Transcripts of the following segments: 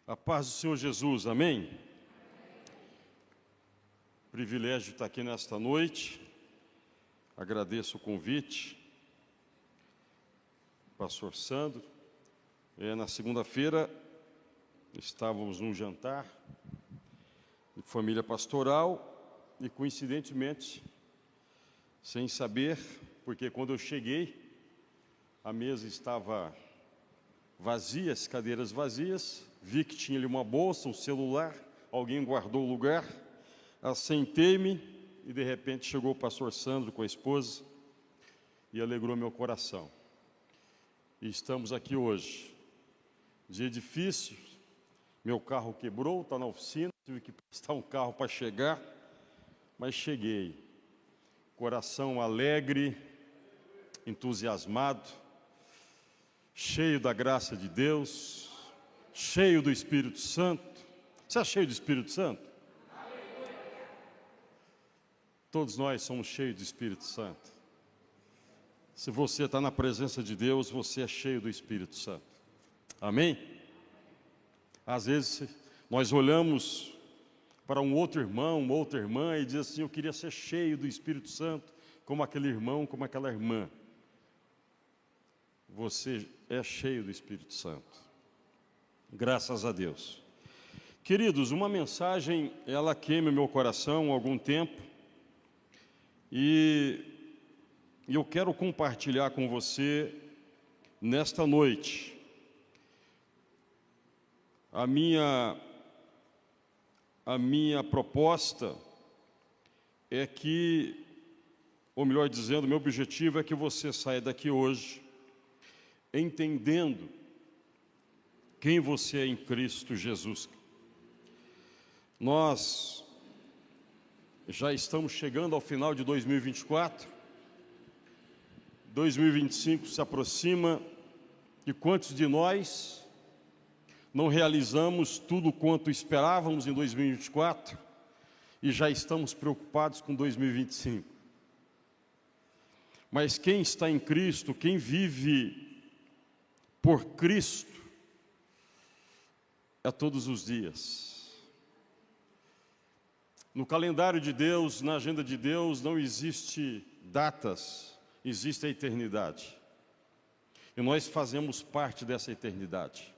A paz do Senhor Jesus, amém? Privilégio de estar aqui nesta noite. Agradeço o convite. Pastor Sandro. Na segunda-feira estávamos num jantar de família pastoral e, coincidentemente, sem saber, porque quando eu cheguei, a mesa estava vazia, as cadeiras vazias, vi que tinha ali uma bolsa, um celular, alguém guardou o lugar, assentei-me e de repente chegou o pastor Sandro com a esposa e alegrou meu coração. E estamos aqui hoje. Dia difícil, meu carro quebrou, está na oficina, tive que prestar um carro para chegar, mas cheguei. Coração alegre, entusiasmado, cheio da graça de Deus, cheio do Espírito Santo. Você é cheio do Espírito Santo? Todos nós somos cheios do Espírito Santo. Se você está na presença de Deus, você é cheio do Espírito Santo. Amém? Às vezes nós olhamos para um outro irmão, uma outra irmã e diz assim: eu queria ser cheio do Espírito Santo, como aquele irmão, como aquela irmã. Você é cheio do Espírito Santo. Graças a Deus. Queridos, uma mensagem, ela queima meu coração há algum tempo e eu quero compartilhar com você nesta noite. A minha proposta é que, ou melhor dizendo, meu objetivo é que você saia daqui hoje entendendo quem você é em Cristo Jesus. Nós já estamos chegando ao final de 2024, 2025 se aproxima, e quantos de nós não realizamos tudo quanto esperávamos em 2024 e já estamos preocupados com 2025? Mas quem está em Cristo, quem vive por Cristo, é todos os dias. No calendário de Deus, na agenda de Deus, não existe datas, existe a eternidade. E nós fazemos parte dessa eternidade.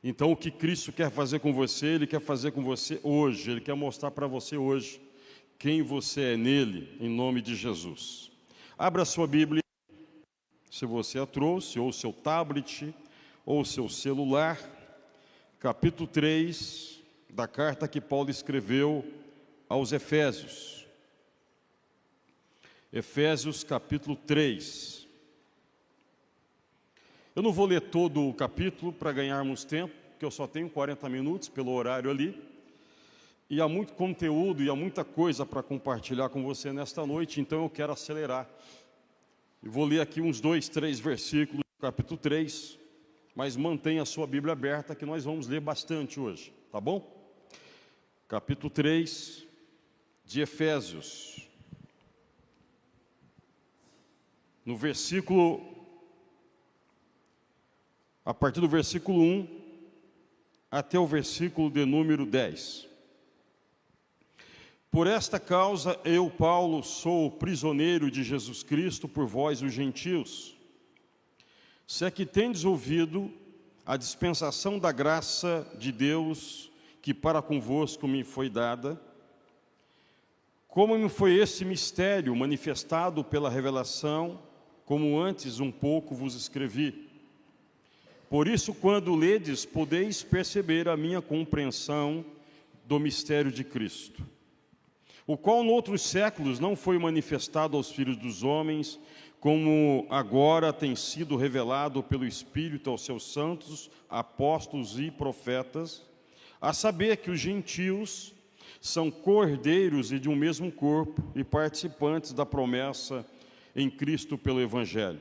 Então, o que Cristo quer fazer com você, Ele quer fazer com você hoje. Ele quer mostrar para você hoje quem você é nele, em nome de Jesus. Abra a sua Bíblia, se você a trouxe, ou o seu tablet, ou o seu celular, capítulo 3 da carta que Paulo escreveu aos Efésios. Efésios capítulo 3. Eu não vou ler todo o capítulo para ganharmos tempo, porque eu só tenho 40 minutos pelo horário ali. E há muito conteúdo e há muita coisa para compartilhar com você nesta noite, então eu quero acelerar. E vou ler aqui uns 2, 3 versículos do capítulo 3, mas mantenha a sua Bíblia aberta que nós vamos ler bastante hoje, tá bom? Capítulo 3 de Efésios. No versículo, a partir do versículo 1 até o versículo de número 10. Por esta causa, eu, Paulo, sou prisioneiro de Jesus Cristo por vós, os gentios. Se é que tendes ouvido a dispensação da graça de Deus, que para convosco me foi dada, como me foi esse mistério manifestado pela revelação, como antes um pouco vos escrevi. Por isso, quando ledes, podeis perceber a minha compreensão do mistério de Cristo, o qual noutros séculos não foi manifestado aos filhos dos homens, como agora tem sido revelado pelo Espírito aos seus santos, apóstolos e profetas, a saber que os gentios são cordeiros e de um mesmo corpo e participantes da promessa em Cristo pelo Evangelho,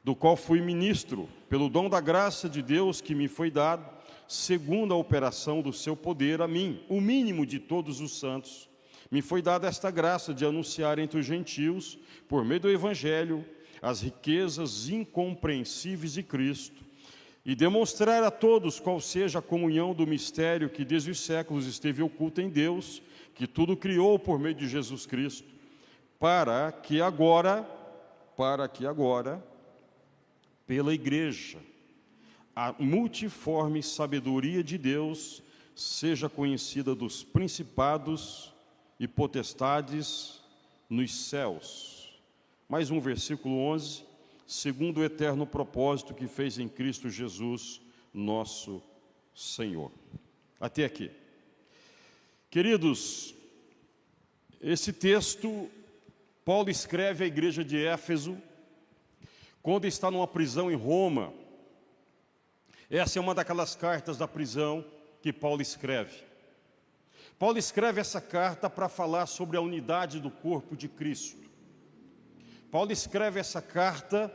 do qual fui ministro, pelo dom da graça de Deus que me foi dado, segundo a operação do seu poder, a mim, o mínimo de todos os santos, me foi dada esta graça de anunciar entre os gentios, por meio do Evangelho, as riquezas incompreensíveis de Cristo, e demonstrar a todos qual seja a comunhão do mistério que desde os séculos esteve oculta em Deus, que tudo criou por meio de Jesus Cristo, para que agora, pela igreja, a multiforme sabedoria de Deus seja conhecida dos principados e potestades nos céus. Mais um versículo 11, segundo o eterno propósito que fez em Cristo Jesus, nosso Senhor. Até aqui. Queridos, esse texto, Paulo escreve à igreja de Éfeso, quando está numa prisão em Roma. Essa é uma daquelas cartas da prisão que Paulo escreve. Paulo escreve essa carta para falar sobre a unidade do corpo de Cristo. Paulo escreve essa carta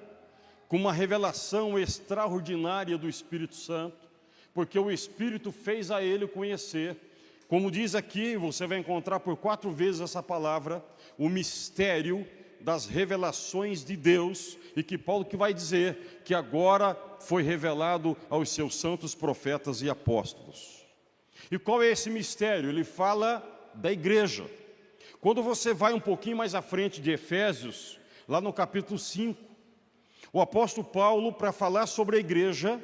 com uma revelação extraordinária do Espírito Santo, porque o Espírito fez a ele conhecer, como diz aqui, você vai encontrar por 4 vezes essa palavra, o mistério das revelações de Deus, e que Paulo que vai dizer que agora foi revelado aos seus santos profetas e apóstolos. E qual é esse mistério? Ele fala da igreja. Quando você vai um pouquinho mais à frente de Efésios, lá no capítulo 5, o apóstolo Paulo, para falar sobre a igreja,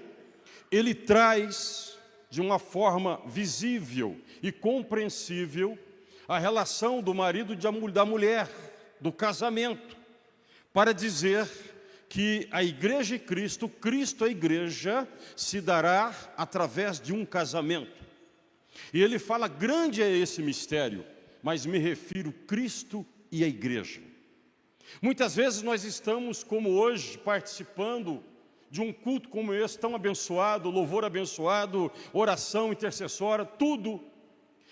ele traz de uma forma visível e compreensível a relação do marido e da mulher, do casamento, para dizer que a igreja e Cristo, Cristo a igreja, se dará através de um casamento. E ele fala, grande é esse mistério, mas me refiro Cristo e a igreja. Muitas vezes nós estamos, como hoje, participando de um culto como esse, tão abençoado, louvor abençoado, oração intercessória, tudo.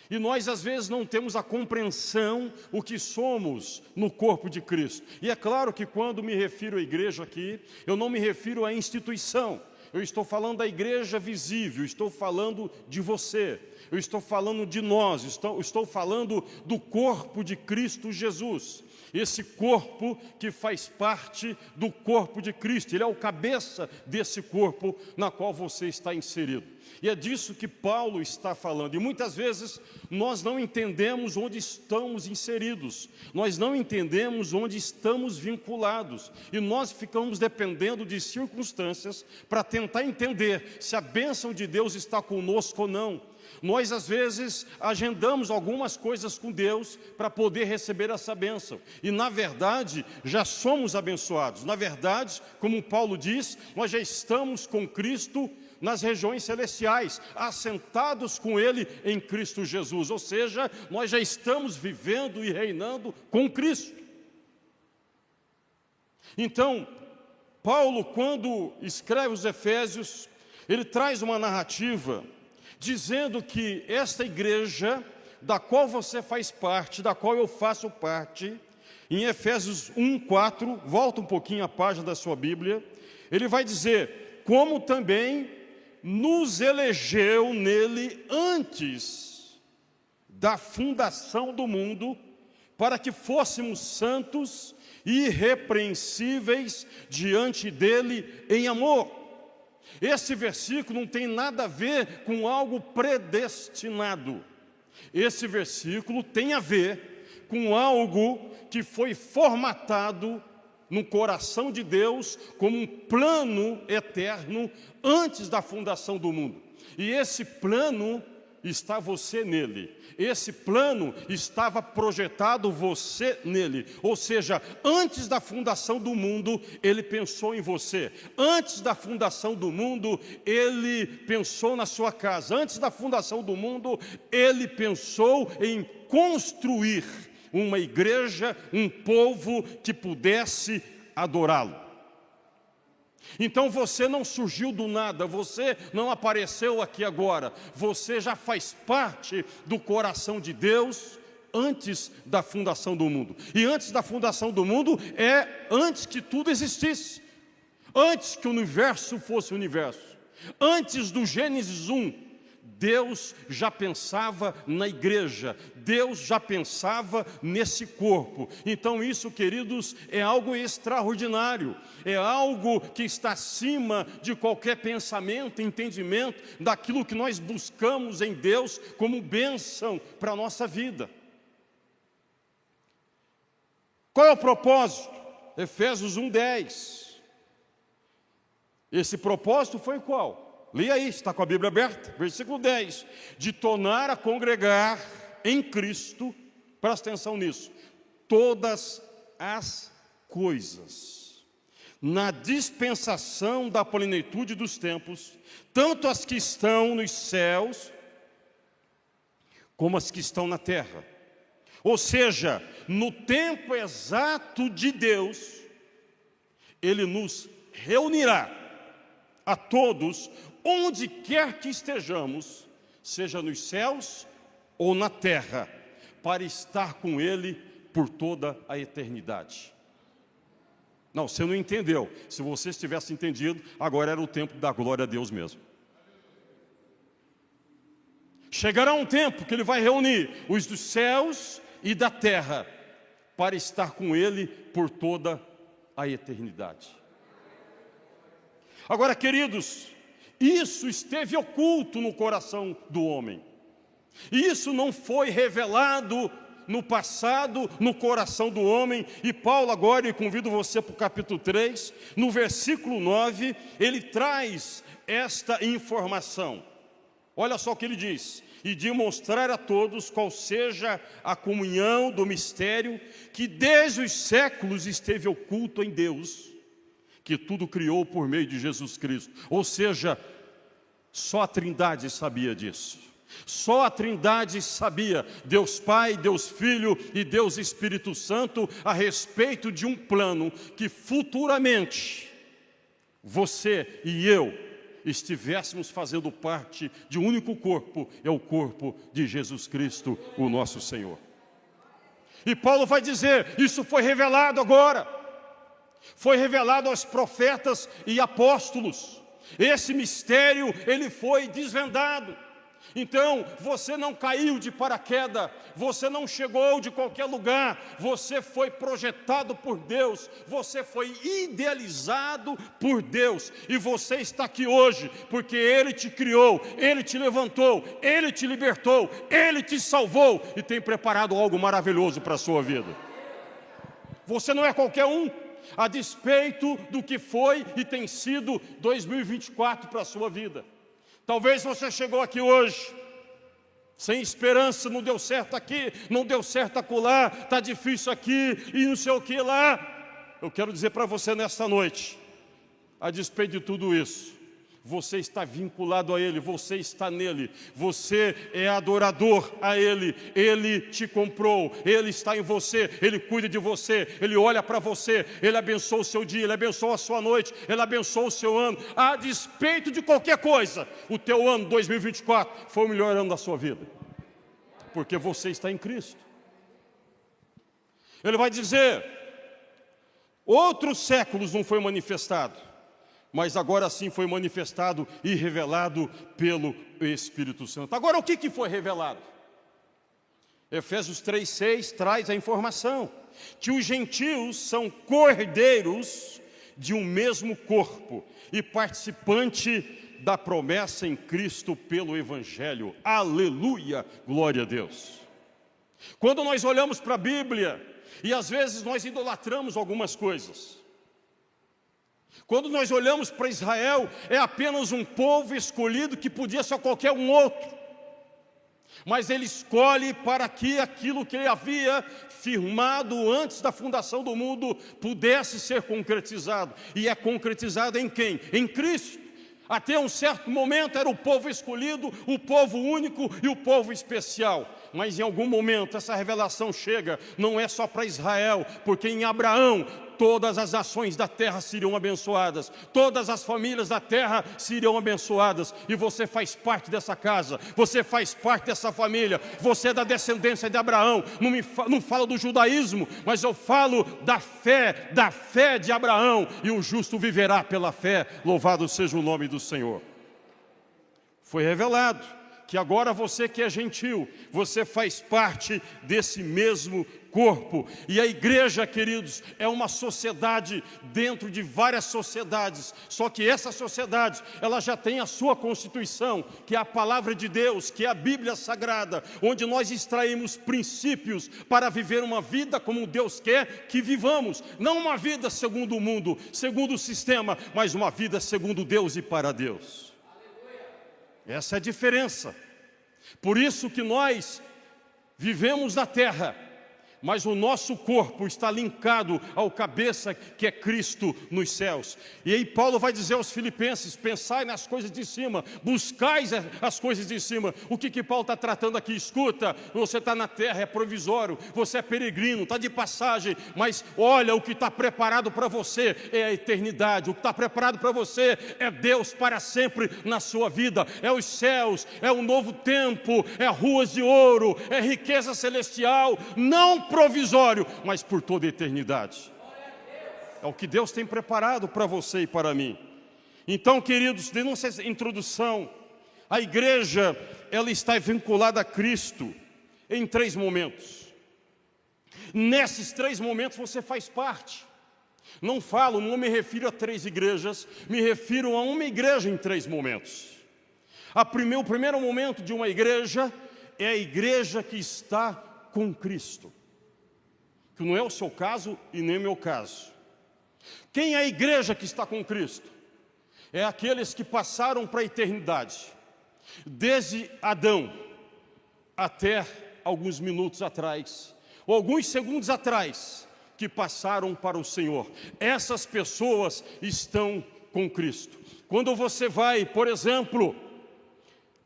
E nós às vezes não temos a compreensão o que somos no corpo de Cristo. E é claro que quando me refiro à igreja aqui, eu não me refiro à instituição. Eu estou falando da igreja visível, estou falando de você, eu estou falando de nós, estou falando do corpo de Cristo Jesus. Esse corpo que faz parte do corpo de Cristo, ele é o cabeça desse corpo na qual você está inserido. E é disso que Paulo está falando. E muitas vezes nós não entendemos onde estamos inseridos, nós não entendemos onde estamos vinculados, e nós ficamos dependendo de circunstâncias para tentar entender se a bênção de Deus está conosco ou não. Nós às vezes agendamos algumas coisas com Deus para poder receber essa bênção, e na verdade já somos abençoados. Na verdade, como Paulo diz, nós já estamos com Cristo nas regiões celestiais, assentados com Ele em Cristo Jesus, ou seja, nós já estamos vivendo e reinando com Cristo. Então, Paulo, quando escreve os Efésios, ele traz uma narrativa dizendo que esta igreja, da qual você faz parte, da qual eu faço parte, em Efésios 1:4, volta um pouquinho a página da sua Bíblia, ele vai dizer, como também nos elegeu nele antes da fundação do mundo, para que fôssemos santos e irrepreensíveis diante dele em amor. Esse versículo não tem nada a ver com algo predestinado. Esse versículo tem a ver com algo que foi formatado no coração de Deus como um plano eterno antes da fundação do mundo. E esse plano está você nele. Esse plano estava projetado você nele. Ou seja, antes da fundação do mundo, ele pensou em você. Antes da fundação do mundo, ele pensou na sua casa. Antes da fundação do mundo, ele pensou em construir uma igreja, um povo que pudesse adorá-lo. Então você não surgiu do nada, você não apareceu aqui agora, você já faz parte do coração de Deus antes da fundação do mundo. E antes da fundação do mundo é antes que tudo existisse, antes que o universo fosse o universo, antes do Gênesis 1, Deus já pensava na igreja, Deus já pensava nesse corpo. Então isso, queridos, é algo extraordinário, é algo que está acima de qualquer pensamento, entendimento daquilo que nós buscamos em Deus como bênção para a nossa vida. Qual é o propósito? Efésios 1:10. Esse propósito foi qual? Leia aí, está com a Bíblia aberta, versículo 10. De tornar a congregar em Cristo, presta atenção nisso, todas as coisas, na dispensação da plenitude dos tempos, tanto as que estão nos céus, como as que estão na terra. Ou seja, no tempo exato de Deus, Ele nos reunirá a todos, onde quer que estejamos, seja nos céus ou na terra, para estar com Ele por toda a eternidade. Não, você não entendeu. Se você tivesse entendido, agora era o tempo da glória a Deus mesmo. Chegará um tempo que Ele vai reunir os dos céus e da terra, para estar com Ele por toda a eternidade. Agora, queridos, isso esteve oculto no coração do homem. Isso não foi revelado no passado, no coração do homem. E Paulo agora, eu convido você para o capítulo 3, no versículo 9, ele traz esta informação. Olha só o que ele diz: e de mostrar a todos qual seja a comunhão do mistério que desde os séculos esteve oculto em Deus, que tudo criou por meio de Jesus Cristo. Ou seja, só a Trindade sabia disso. Só a Trindade sabia, Deus Pai, Deus Filho e Deus Espírito Santo, a respeito de um plano que futuramente você e eu estivéssemos fazendo parte de um único corpo, é o corpo de Jesus Cristo, o nosso Senhor. E Paulo vai dizer, isso foi revelado agora, foi revelado aos profetas e apóstolos, esse mistério, ele foi desvendado. Então, você não caiu de paraquedas, você não chegou de qualquer lugar, você foi projetado por Deus, você foi idealizado por Deus, e você está aqui hoje, porque Ele te criou, Ele te levantou, Ele te libertou, Ele te salvou, e tem preparado algo maravilhoso para a sua vida. Você não é qualquer um, a despeito do que foi e tem sido 2024 para a sua vida. Talvez você chegou aqui hoje, sem esperança, não deu certo aqui, não deu certo acolá, está difícil aqui e não sei o que lá. Eu quero dizer para você nesta noite, a despeito de tudo isso, você está vinculado a Ele, você está nele, você é adorador a Ele, Ele te comprou, Ele está em você, Ele cuida de você, Ele olha para você, Ele abençoa o seu dia, Ele abençoa a sua noite, Ele abençoa o seu ano. A despeito de qualquer coisa, o teu ano 2024 foi o melhor ano da sua vida, porque você está em Cristo. Ele vai dizer, outros séculos não foi manifestado, mas agora sim foi manifestado e revelado pelo Espírito Santo. Agora, o que foi revelado? Efésios 3:6 traz a informação que os gentios são cordeiros de um mesmo corpo e participante da promessa em Cristo pelo Evangelho. Aleluia, glória a Deus. Quando nós olhamos para a Bíblia, e às vezes nós idolatramos algumas coisas, quando nós olhamos para Israel, é apenas um povo escolhido que podia ser qualquer um outro. Mas ele escolhe para que aquilo que ele havia firmado antes da fundação do mundo pudesse ser concretizado. E é concretizado em quem? Em Cristo. Até um certo momento era o povo escolhido, o povo único e o povo especial. Mas em algum momento essa revelação chega, não é só para Israel, porque em Abraão todas as nações da terra seriam abençoadas, todas as famílias da terra seriam abençoadas, e você faz parte dessa casa, você faz parte dessa família, você é da descendência de Abraão. Não falo do judaísmo, mas eu falo da fé de Abraão, e o justo viverá pela fé, louvado seja o nome do Senhor. Foi revelado que agora você que é gentil, você faz parte desse mesmo corpo. E a igreja, queridos, é uma sociedade dentro de várias sociedades. Só que essa sociedade, ela já tem a sua constituição, que é a palavra de Deus, que é a Bíblia Sagrada, onde nós extraímos princípios para viver uma vida como Deus quer que vivamos. Não uma vida segundo o mundo, segundo o sistema, mas uma vida segundo Deus e para Deus. Essa é a diferença. Por isso que nós vivemos na terra, mas o nosso corpo está linkado ao cabeça que é Cristo nos céus. E aí Paulo vai dizer aos filipenses: pensai nas coisas de cima, buscais as coisas de cima. O que Paulo está tratando aqui? Escuta, você está na terra, é provisório, você é peregrino, está de passagem, mas olha, o que está preparado para você é a eternidade. O que está preparado para você é Deus para sempre na sua vida, é os céus, é um novo tempo, é ruas de ouro, é riqueza celestial, não provisório, mas por toda a eternidade. É o que Deus tem preparado para você e para mim. Então, queridos, nessa introdução, a igreja, ela está vinculada a Cristo em 3 momentos. Nesses 3 momentos você faz parte. Não me refiro a 3 igrejas, me refiro a uma igreja em 3 momentos. O primeiro momento de uma igreja é a igreja que está com Cristo, que não é o seu caso e nem o meu caso. Quem é a igreja que está com Cristo? É aqueles que passaram para a eternidade, desde Adão até alguns minutos atrás, ou alguns segundos atrás, que passaram para o Senhor. Essas pessoas estão com Cristo. Quando você vai, por exemplo,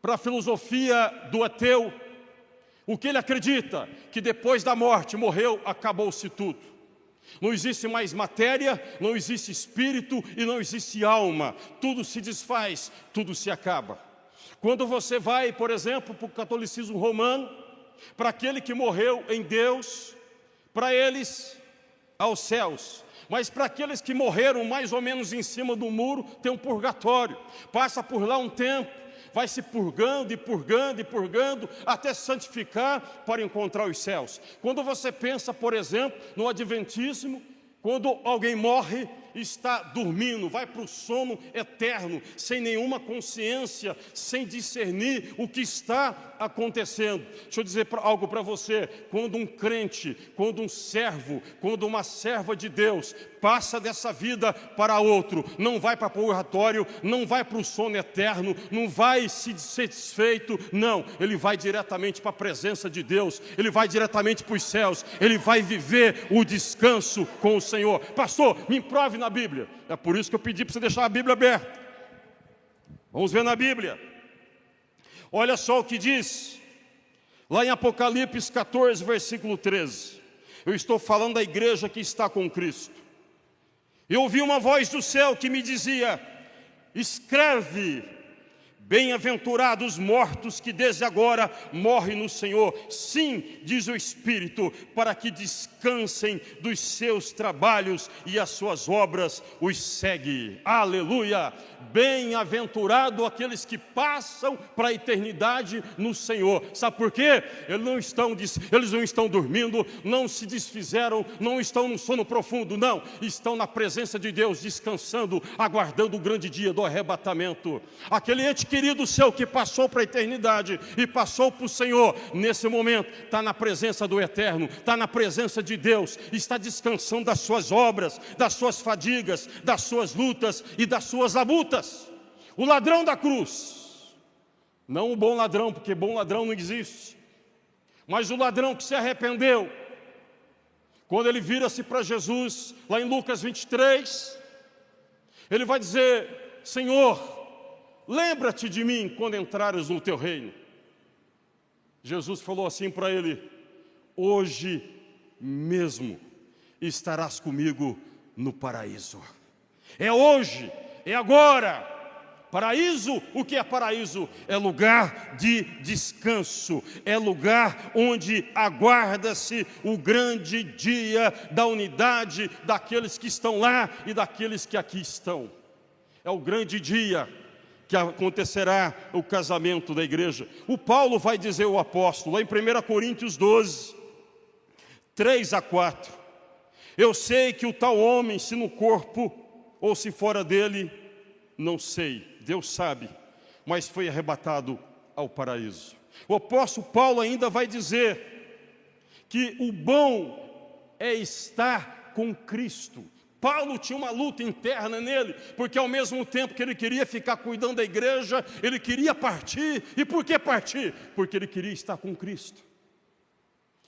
para a filosofia do ateu, o que ele acredita? Que depois da morte, morreu, acabou-se tudo. Não existe mais matéria, não existe espírito e não existe alma. Tudo se desfaz, tudo se acaba. Quando você vai, por exemplo, para o catolicismo romano, para aquele que morreu em Deus, para eles, aos céus. Mas para aqueles que morreram mais ou menos em cima do muro, tem um purgatório. Passa por lá um tempo, vai se purgando e purgando e purgando, até santificar para encontrar os céus. Quando você pensa, por exemplo, no adventismo, quando alguém morre, está dormindo, vai para o sono eterno, sem nenhuma consciência, sem discernir o que está acontecendo. Deixa eu dizer algo para você: quando um crente, quando um servo, quando uma serva de Deus passa dessa vida para outro, não vai para o purgatório, não vai para o sono eterno, não vai se satisfeito, não, ele vai diretamente para a presença de Deus, ele vai diretamente para os céus, ele vai viver o descanso com o Senhor. Pastor, me prove na Bíblia. É por isso que eu pedi para você deixar a Bíblia aberta. Vamos ver na Bíblia. Olha só o que diz lá em Apocalipse 14, versículo 13. Eu estou falando da igreja que está com Cristo. Eu ouvi uma voz do céu que me dizia: escreve, bem-aventurados os mortos que desde agora morrem no Senhor. Sim, diz o Espírito, para que descansem dos seus trabalhos e as suas obras os segue. Aleluia! Bem-aventurado aqueles que passam para a eternidade no Senhor. Sabe por quê? Eles não estão dormindo, não se desfizeram, não estão no sono profundo, não. Estão na presença de Deus, descansando, aguardando o grande dia do arrebatamento. Aquele ente querido seu que passou para a eternidade e passou para o Senhor, nesse momento está na presença do Eterno, está na presença de Deus, está descansando das suas obras, das suas fadigas, das suas lutas e das suas labutas. O ladrão da cruz, não o bom ladrão, porque bom ladrão não existe, mas o ladrão que se arrependeu, quando ele vira-se para Jesus, lá em Lucas 23, ele vai dizer: Senhor, lembra-te de mim quando entrares no teu reino. Jesus falou assim para ele: hoje mesmo estarás comigo no paraíso. É hoje, é agora. Paraíso, o que é paraíso? É lugar de descanso, é lugar onde aguarda-se o grande dia da unidade daqueles que estão lá e daqueles que aqui estão. É o grande dia que acontecerá o casamento da igreja. O Paulo vai dizer, o apóstolo, lá em 1 Coríntios 12, 3 a 4. Eu sei que o tal homem, se no corpo ou se fora dele, não sei, Deus sabe, mas foi arrebatado ao paraíso. O apóstolo Paulo ainda vai dizer que o bom é estar com Cristo. Paulo tinha uma luta interna nele, porque ao mesmo tempo que ele queria ficar cuidando da igreja, ele queria partir. E por que partir? Porque ele queria estar com Cristo.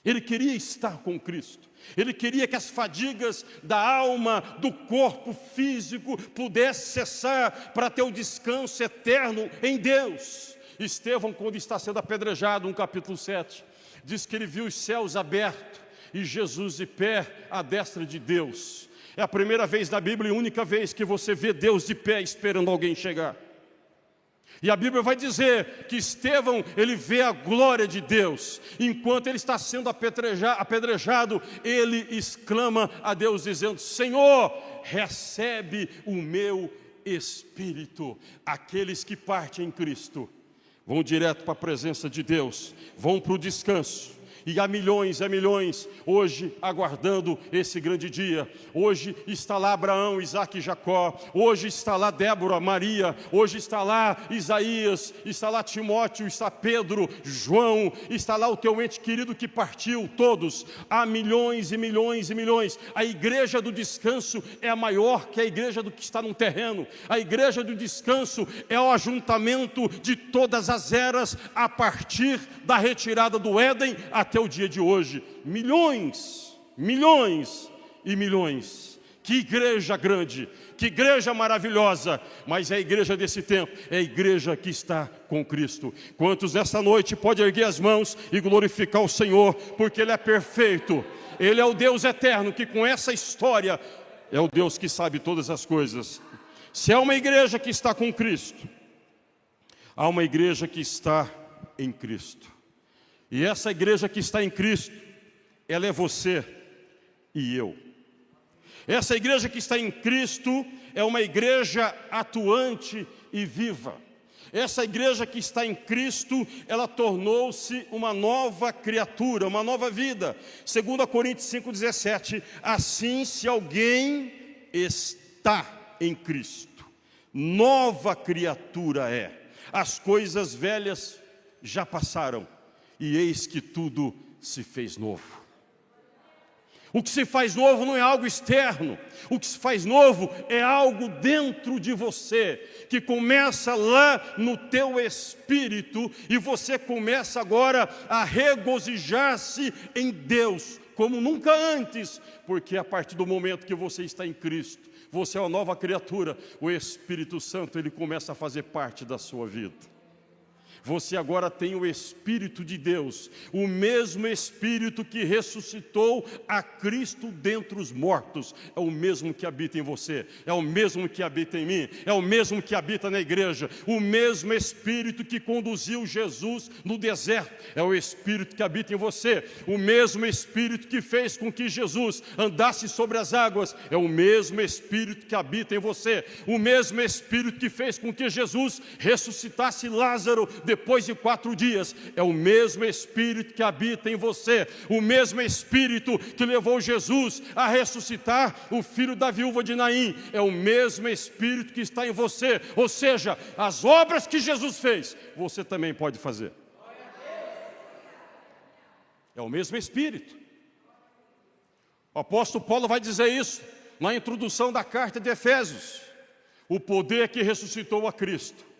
Ele queria estar com Cristo. Ele queria que as fadigas da alma, do corpo físico, pudessem cessar para ter o descanso eterno em Deus. Estevão, quando está sendo apedrejado, no capítulo 7, diz que ele viu os céus abertos e Jesus de pé à destra de Deus. É a primeira vez na Bíblia e única vez que você vê Deus de pé esperando alguém chegar. E a Bíblia vai dizer que Estevão, ele vê a glória de Deus. Enquanto ele está sendo apedrejado, ele exclama a Deus dizendo: Senhor, recebe o meu espírito. Aqueles que partem em Cristo vão direto para a presença de Deus, vão para o descanso. E há milhões hoje aguardando esse grande dia. Hoje está lá Abraão, Isaac e Jacó. Hoje está lá Débora, Maria. Hoje está lá Isaías, está lá Timóteo, está Pedro, João. Está lá o teu ente querido que partiu, todos. Há milhões e milhões e milhões. A igreja do descanso é a maior que a igreja do que está no terreno. A igreja do descanso é o ajuntamento de todas as eras a partir da retirada do Éden até o dia de hoje. Milhões e milhões. Que igreja grande, que igreja maravilhosa. Mas é a igreja desse tempo, é a igreja que está com Cristo. Quantos nessa noite podem erguer as mãos e glorificar o Senhor, porque Ele é perfeito. Ele é o Deus eterno, que com essa história é o Deus que sabe todas as coisas. Se é uma igreja que está com Cristo, há uma igreja que está em Cristo. E essa igreja que está em Cristo, ela é você e eu. Essa igreja que está em Cristo é uma igreja atuante e viva. Essa igreja que está em Cristo, ela tornou-se uma nova criatura, uma nova vida. 2 Coríntios 5,17, assim se alguém está em Cristo, nova criatura é. As coisas velhas já passaram, e eis que tudo se fez novo. O que se faz novo não é algo externo. O que se faz novo é algo dentro de você, que começa lá no teu espírito, e você começa agora a regozijar-se em Deus, como nunca antes, porque a partir do momento que você está em Cristo, você é uma nova criatura, o Espírito Santo, ele começa a fazer parte da sua vida. Você agora tem o Espírito de Deus, o mesmo Espírito que ressuscitou a Cristo dentre os mortos, é o mesmo que habita em você, é o mesmo que habita em mim, é o mesmo que habita na igreja, o mesmo Espírito que conduziu Jesus no deserto, é o Espírito que habita em você, o mesmo Espírito que fez com que Jesus andasse sobre as águas, é o mesmo Espírito que habita em você, o mesmo Espírito que fez com que Jesus ressuscitasse Lázaro depois de 4 dias, é o mesmo Espírito que habita em você, o mesmo Espírito que levou Jesus a ressuscitar o filho da viúva de Naim, é o mesmo Espírito que está em você, ou seja, as obras que Jesus fez, você também pode fazer. É o mesmo Espírito. O apóstolo Paulo vai dizer isso na introdução da carta de Efésios. O poder que ressuscitou a Cristo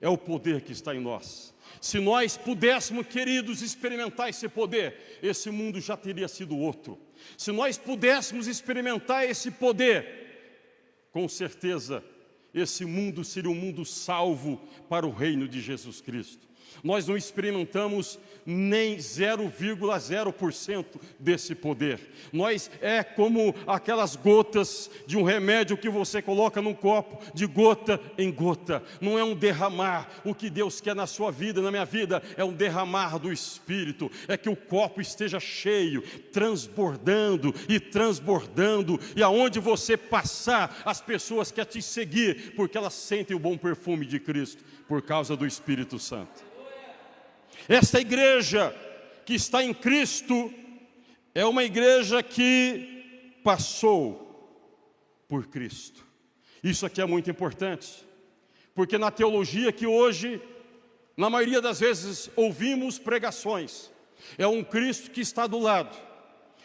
é o poder que está em nós. Se nós pudéssemos, queridos, experimentar esse poder, esse mundo já teria sido outro. Se nós pudéssemos experimentar esse poder, com certeza, esse mundo seria um mundo salvo para o reino de Jesus Cristo. Nós não experimentamos nem 0,0% desse poder. Nós é como aquelas gotas de um remédio que você coloca num copo, de gota em gota. Não é um derramar. O que Deus quer na sua vida, na minha vida, é um derramar do Espírito. É que o copo esteja cheio, transbordando e transbordando. E aonde você passar, as pessoas querem te seguir, porque elas sentem o bom perfume de Cristo, por causa do Espírito Santo. Esta igreja que está em Cristo é uma igreja que passou por Cristo. Isso aqui é muito importante, porque na teologia que hoje, na maioria das vezes, ouvimos pregações, é um Cristo que está do lado.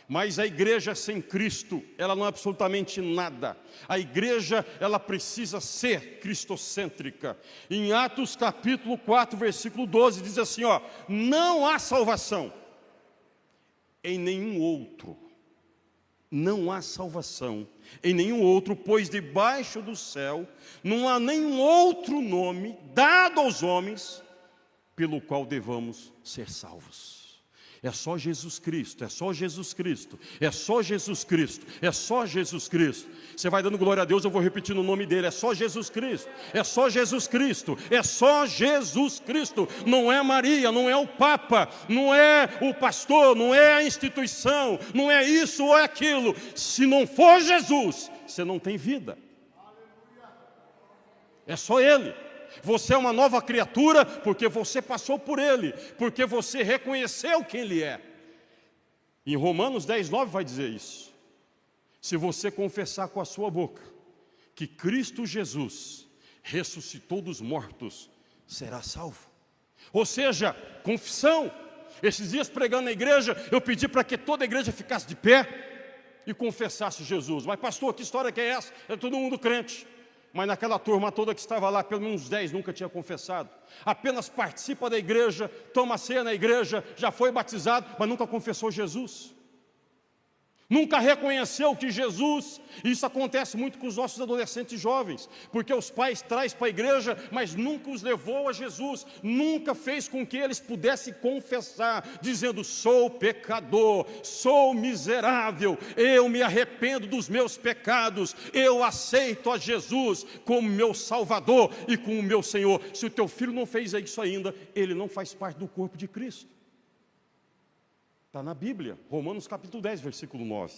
Mas a igreja sem Cristo, ela não é absolutamente nada. A igreja, ela precisa ser cristocêntrica. Em Atos capítulo 4, versículo 12, diz assim, ó: não há salvação em nenhum outro. Não há salvação em nenhum outro, pois debaixo do céu não há nenhum outro nome dado aos homens pelo qual devamos ser salvos. É só Jesus Cristo, é só Jesus Cristo, é só Jesus Cristo, é só Jesus Cristo. Você vai dando glória a Deus, eu vou repetindo o nome dele. É só Jesus Cristo, é só Jesus Cristo, é só Jesus Cristo. Não é Maria, não é o Papa, não é o pastor, não é a instituição, não é isso ou é aquilo. Se não for Jesus, você não tem vida. É só Ele. Você é uma nova criatura porque você passou por Ele, porque você reconheceu quem Ele é. Em Romanos 10, 9 vai dizer isso. Se você confessar com a sua boca que Cristo Jesus ressuscitou dos mortos, será salvo. Ou seja, confissão. Esses dias pregando na igreja, eu pedi para que toda a igreja ficasse de pé e confessasse Jesus. Mas pastor, que história que é essa? É todo mundo crente. Mas naquela turma toda que estava lá, pelo menos 10 nunca tinha confessado. Apenas participa da igreja, toma ceia na igreja, já foi batizado, mas nunca confessou Jesus. Nunca reconheceu que Jesus, e isso acontece muito com os nossos adolescentes jovens, porque os pais trazem para a igreja, mas nunca os levou a Jesus, nunca fez com que eles pudessem confessar, dizendo: sou pecador, sou miserável, eu me arrependo dos meus pecados, eu aceito a Jesus como meu Salvador e como meu Senhor. Se o teu filho não fez isso ainda, ele não faz parte do corpo de Cristo. Está na Bíblia, Romanos capítulo 10, versículo 9.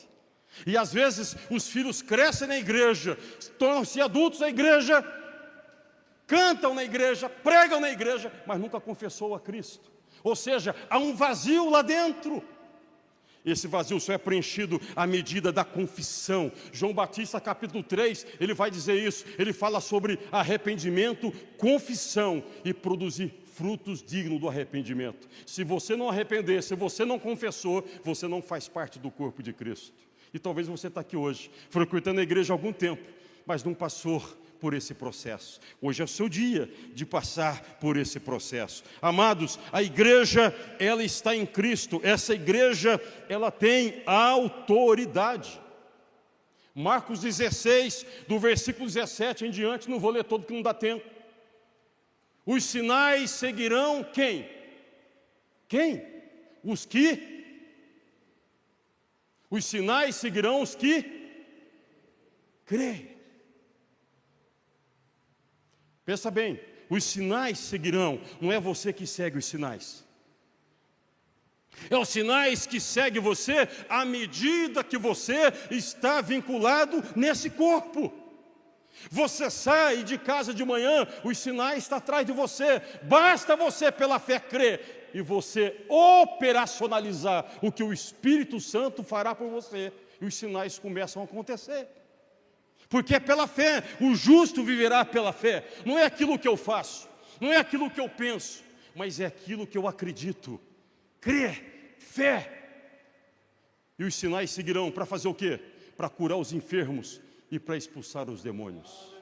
E às vezes os filhos crescem na igreja, tornam-se adultos na igreja, cantam na igreja, pregam na igreja, mas nunca confessou a Cristo. Ou seja, há um vazio lá dentro. Esse vazio só é preenchido à medida da confissão. João Batista capítulo 3, ele vai dizer isso. Ele fala sobre arrependimento, confissão e produzir frutos dignos do arrependimento. Se você não arrepender, se você não confessou, você não faz parte do corpo de Cristo. E talvez você está aqui hoje, frequentando a igreja há algum tempo, mas não passou por esse processo. Hoje é o seu dia de passar por esse processo. Amados, a igreja, ela está em Cristo. Essa igreja, ela tem autoridade. Marcos 16, do versículo 17 em diante, não vou ler todo que não dá tempo. Os sinais seguirão quem? Quem? Os sinais seguirão os que creem. Pensa bem, os sinais seguirão, não é você que segue os sinais. É os sinais que seguem você à medida que você está vinculado nesse corpo. Você sai de casa de manhã, os sinais estão atrás de você. Basta você pela fé crer e você operacionalizar o que o Espírito Santo fará por você. E os sinais começam a acontecer. Porque é pela fé, o justo viverá pela fé. Não é aquilo que eu faço, não é aquilo que eu penso, mas é aquilo que eu acredito. Crer, fé. E os sinais seguirão para fazer o quê? Para curar os enfermos e para expulsar os demônios.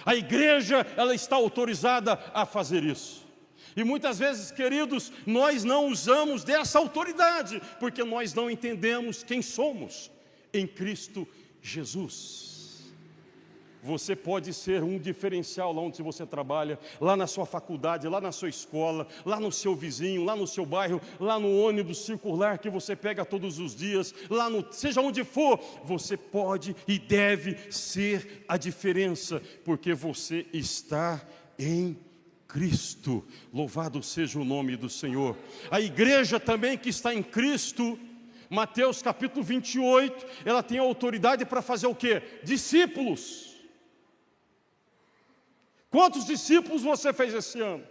A igreja, ela está autorizada a fazer isso. E muitas vezes, queridos, nós não usamos dessa autoridade, porque nós não entendemos quem somos em Cristo Jesus. você pode ser um diferencial lá onde você trabalha, lá na sua faculdade, lá na sua escola, lá no seu vizinho, lá no seu bairro, lá no ônibus circular que você pega todos os dias, lá no, seja onde for, você pode e deve ser a diferença, porque você está em Cristo. Louvado seja o nome do Senhor. A igreja também que está em Cristo, Mateus capítulo 28, ela tem autoridade para fazer o quê? Discípulos. Quantos discípulos você fez esse ano?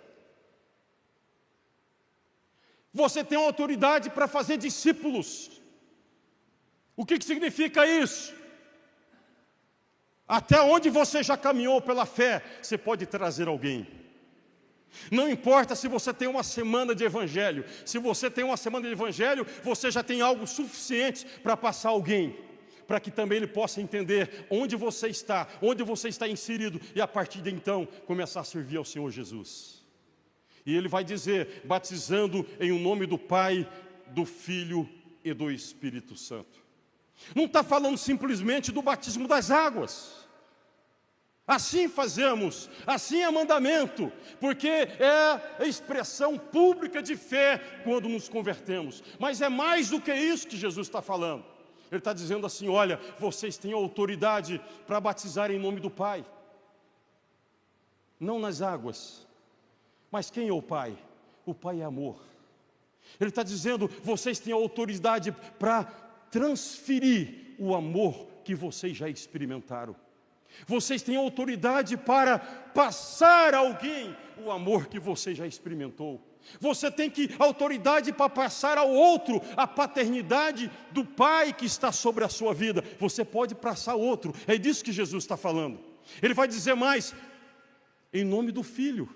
Você tem autoridade para fazer discípulos. O que significa isso? Até onde você já caminhou pela fé, você pode trazer alguém. Não importa se você tem uma semana de evangelho. Se você tem uma semana de evangelho, você já tem algo suficiente para passar alguém, para que também ele possa entender onde você está inserido, e a partir de então começar a servir ao Senhor Jesus. E ele vai dizer, batizando em o nome do Pai, do Filho e do Espírito Santo. Não está falando simplesmente do batismo das águas. Assim fazemos, assim é mandamento, porque é a expressão pública de fé quando nos convertemos. Mas é mais do que isso que Jesus está falando. Ele está dizendo assim, olha, vocês têm autoridade para batizar em nome do Pai. Não nas águas. Mas quem é o Pai? O Pai é amor. Ele está dizendo, vocês têm autoridade para transferir o amor que vocês já experimentaram. Vocês têm autoridade para passar a alguém o amor que você já experimentou. Você tem autoridade para passar ao outro a paternidade do Pai que está sobre a sua vida. Você pode passar ao outro. É disso que Jesus está falando. Ele vai dizer mais, em nome do Filho.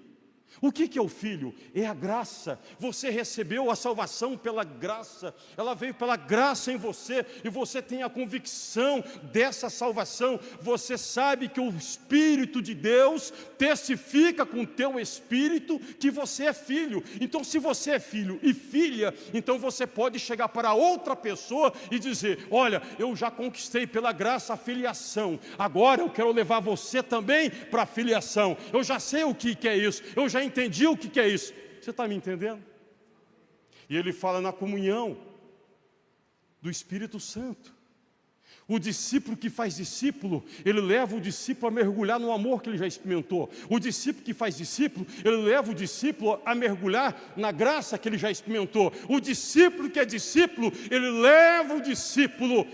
O que é o Filho? É a graça. Você recebeu a salvação pela graça. Ela veio pela graça em você, e você tem a convicção dessa salvação. Você sabe que o Espírito de Deus testifica com o teu espírito que você é filho. Então, se você é filho e filha, então você pode chegar para outra pessoa e dizer, olha, eu já conquistei pela graça a filiação. Agora eu quero levar você também para a filiação. Eu já sei o que é isso. Eu já entendi o que é isso. Você está me entendendo? E ele fala na comunhão do Espírito Santo. O discípulo que faz discípulo, ele leva o discípulo a mergulhar no amor que ele já experimentou. O discípulo que faz discípulo, ele leva o discípulo a mergulhar na graça que ele já experimentou. O discípulo que é discípulo, ele leva o discípulo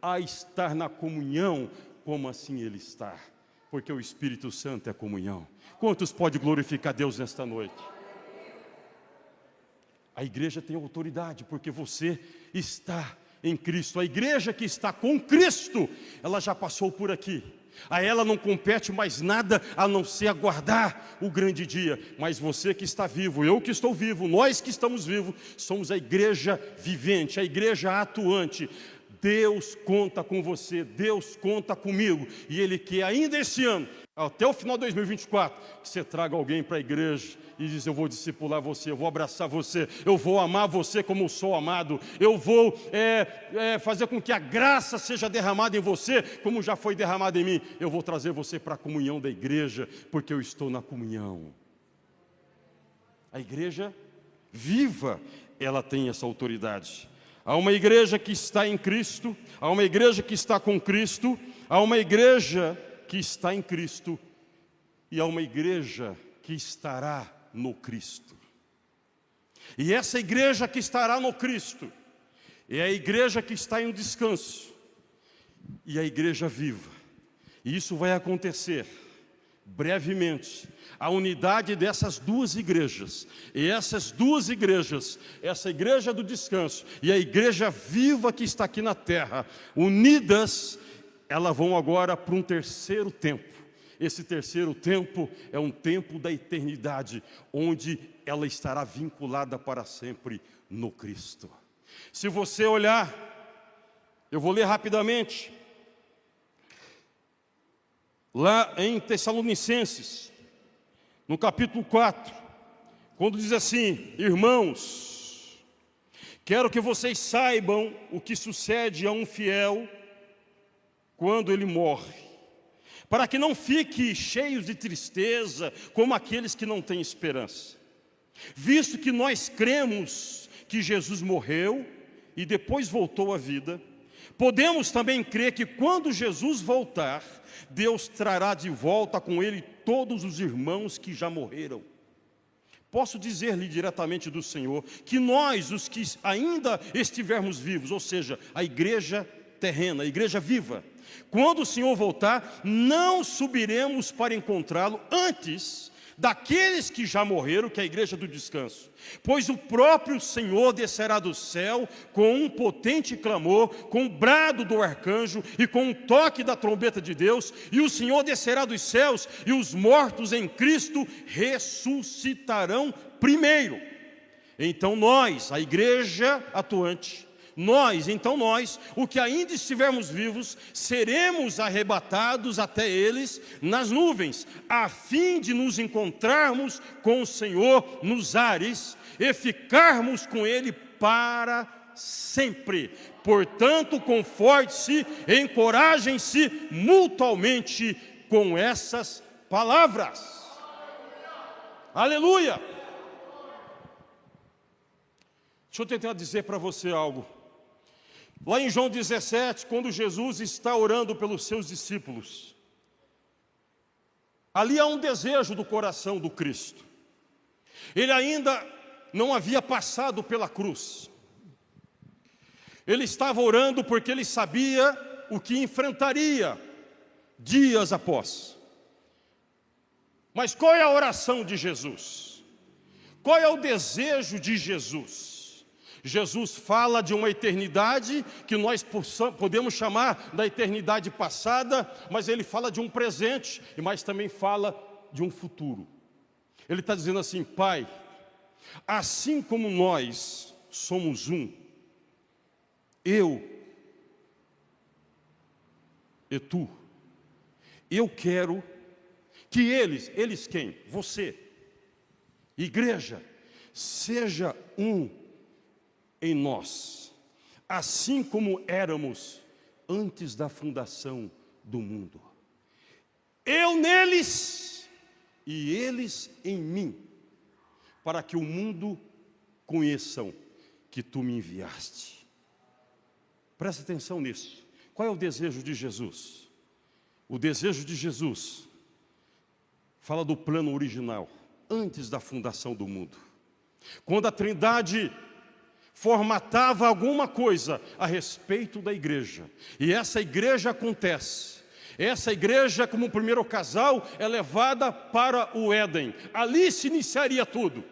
a estar na comunhão, como assim ele está. Porque o Espírito Santo é comunhão. Quantos pode glorificar Deus nesta noite? A igreja tem autoridade, porque você está em Cristo. A igreja que está com Cristo, ela já passou por aqui. A ela não compete mais nada a não ser aguardar o grande dia. Mas você que está vivo, eu que estou vivo, nós que estamos vivos, somos a igreja vivente, a igreja atuante. Deus conta com você, Deus conta comigo, e Ele quer ainda esse ano, até o final de 2024, que você traga alguém para a igreja e diz, eu vou discipular você, eu vou abraçar você, eu vou amar você como eu sou amado, eu vou fazer com que a graça seja derramada em você, como já foi derramada em mim, eu vou trazer você para a comunhão da igreja, porque eu estou na comunhão. A igreja viva, ela tem essa autoridade. Há uma igreja que está em Cristo, há uma igreja que está com Cristo, há uma igreja que está em Cristo, e há uma igreja que estará no Cristo. E essa igreja que estará no Cristo é a igreja que está em descanso, e a igreja viva. E isso vai acontecer brevemente, a unidade dessas duas igrejas, e essas duas igrejas, essa igreja do descanso e a igreja viva que está aqui na terra, unidas, elas vão agora para um terceiro tempo. Esse terceiro tempo é um tempo da eternidade, onde ela estará vinculada para sempre no Cristo. Se você olhar, eu vou ler rapidamente, lá em Tessalonicenses, no capítulo 4, quando diz assim, irmãos, quero que vocês saibam o que sucede a um fiel quando ele morre, para que não fique cheios de tristeza, como aqueles que não têm esperança. Visto que nós cremos que Jesus morreu e depois voltou à vida, podemos também crer que quando Jesus voltar, Deus trará de volta com Ele todos os irmãos que já morreram. Posso dizer-lhe diretamente do Senhor, que nós, os que ainda estivermos vivos, ou seja, a igreja terrena, a igreja viva, quando o Senhor voltar, não subiremos para encontrá-lo antes daqueles que já morreram, que é a igreja do descanso. Pois o próprio Senhor descerá do céu com um potente clamor, com o brado do arcanjo e com um toque da trombeta de Deus, e o Senhor descerá dos céus, e os mortos em Cristo ressuscitarão primeiro. Então nós, a igreja atuante, nós, o que ainda estivermos vivos, seremos arrebatados até eles nas nuvens, a fim de nos encontrarmos com o Senhor nos ares e ficarmos com Ele para sempre. Portanto, conforte-se, encorajem-se mutuamente com essas palavras. Aleluia! Deixa eu tentar dizer para você algo. Lá em João 17, quando Jesus está orando pelos seus discípulos, ali há um desejo do coração do Cristo. Ele ainda não havia passado pela cruz. Ele estava orando porque ele sabia o que enfrentaria dias após. Mas qual é a oração de Jesus? Qual é o desejo de Jesus? Jesus fala de uma eternidade que nós podemos chamar da eternidade passada, mas ele fala de um presente, mas também fala de um futuro. Ele está dizendo assim: Pai, assim como nós somos um, eu e tu, eu quero que eles quem? Você, igreja, seja um em nós, assim como éramos antes da fundação do mundo. Eu neles e eles em mim, para que o mundo conheçam que tu me enviaste. Presta atenção nisso. Qual é o desejo de Jesus? O desejo de Jesus fala do plano original, antes da fundação do mundo. Quando a Trindade formatava alguma coisa a respeito da igreja, e essa igreja acontece. Essa igreja, como o primeiro casal, é levada para o Éden. Ali se iniciaria tudo.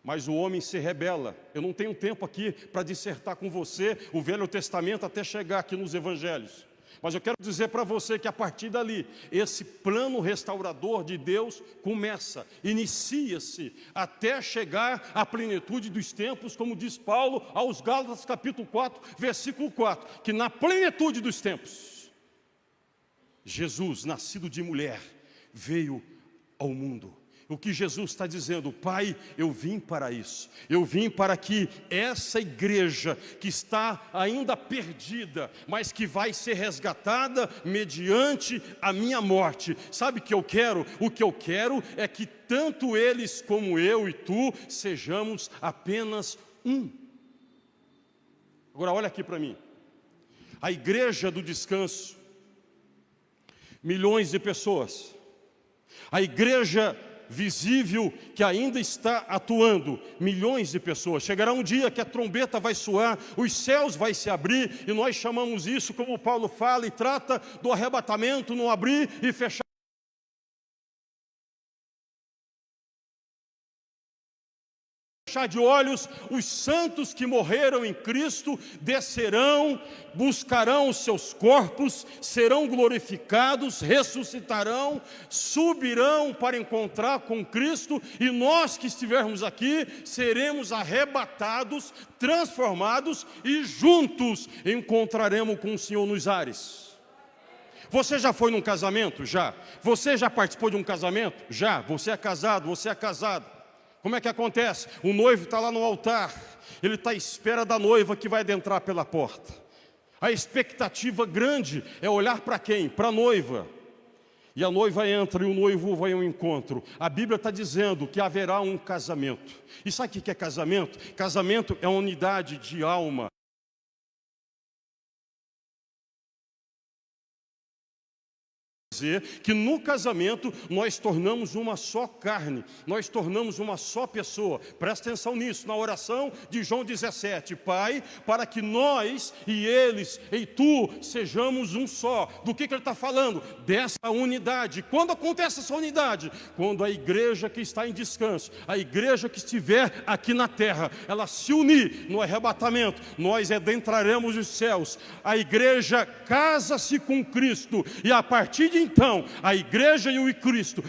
Mas o homem se rebela. Eu não tenho tempo aqui para dissertar com você o Velho Testamento até chegar aqui nos Evangelhos. Mas eu quero dizer para você que a partir dali, esse plano restaurador de Deus começa, inicia-se, até chegar à plenitude dos tempos, como diz Paulo aos Gálatas capítulo 4, versículo 4, que na plenitude dos tempos, Jesus, nascido de mulher, veio ao mundo. O que Jesus está dizendo: Pai, eu vim para isso. Eu vim para que essa igreja que está ainda perdida, mas que vai ser resgatada mediante a minha morte. Sabe o que eu quero? O que eu quero é que tanto eles como eu e tu sejamos apenas um. Agora olha aqui para mim. A igreja do descanso, milhões de pessoas. A igreja visível que ainda está atuando, milhões de pessoas. Chegará um dia que a trombeta vai soar, os céus vai se abrir, e nós chamamos isso, como Paulo fala e trata, do arrebatamento, no abrir e fechar de olhos. Os santos que morreram em Cristo descerão, buscarão os seus corpos, serão glorificados, ressuscitarão, subirão para encontrar com Cristo, e nós que estivermos aqui seremos arrebatados, transformados, e juntos encontraremos com o Senhor nos ares. Você já foi num casamento? Já. Você já participou de um casamento? Já. Você é casado, você é casado. Como é que acontece? O noivo está lá no altar, ele está à espera da noiva que vai adentrar pela porta. A expectativa grande é olhar para quem? Para a noiva. E a noiva entra e o noivo vai ao encontro. A Bíblia está dizendo que haverá um casamento. E sabe o que é casamento? Casamento é uma unidade de alma. Dizer que no casamento nós tornamos uma só carne, nós tornamos uma só pessoa. Presta atenção nisso, na oração de João 17: Pai, para que nós e eles e tu sejamos um só. Do que ele está falando? Dessa unidade. Quando acontece essa unidade? Quando a igreja que está em descanso, a igreja que estiver aqui na terra, ela se unir no arrebatamento, nós adentraremos os céus. A igreja casa-se com Cristo, e a partir de então, a igreja e o Cristo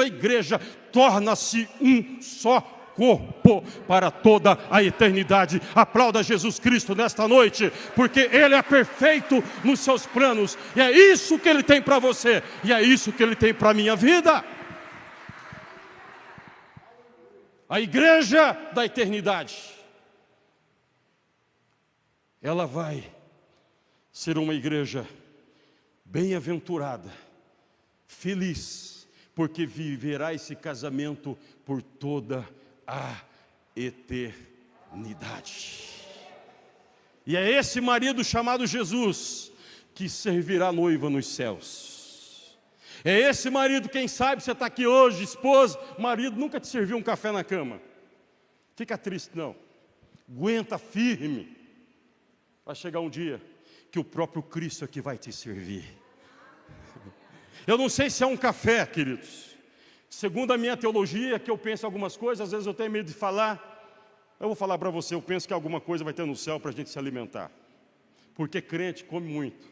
e a igreja, torna-se um só corpo para toda a eternidade. Aplauda Jesus Cristo nesta noite, porque Ele é perfeito nos seus planos, e é isso que Ele tem para você, e é isso que Ele tem para a minha vida. A igreja da eternidade, ela vai ser uma igreja bem-aventurada, feliz, porque viverá esse casamento por toda a eternidade. E é esse marido chamado Jesus que servirá a noiva nos céus. É esse marido, quem sabe você está aqui hoje, esposa, marido nunca te serviu um café na cama. Fica triste não, aguenta firme. Vai chegar um dia que o próprio Cristo é que vai te servir. Eu não sei se é um café, queridos. Segundo a minha teologia, que eu penso algumas coisas, às vezes eu tenho medo de falar. Eu vou falar para você, eu penso que alguma coisa vai ter no céu para a gente se alimentar. Porque crente come muito.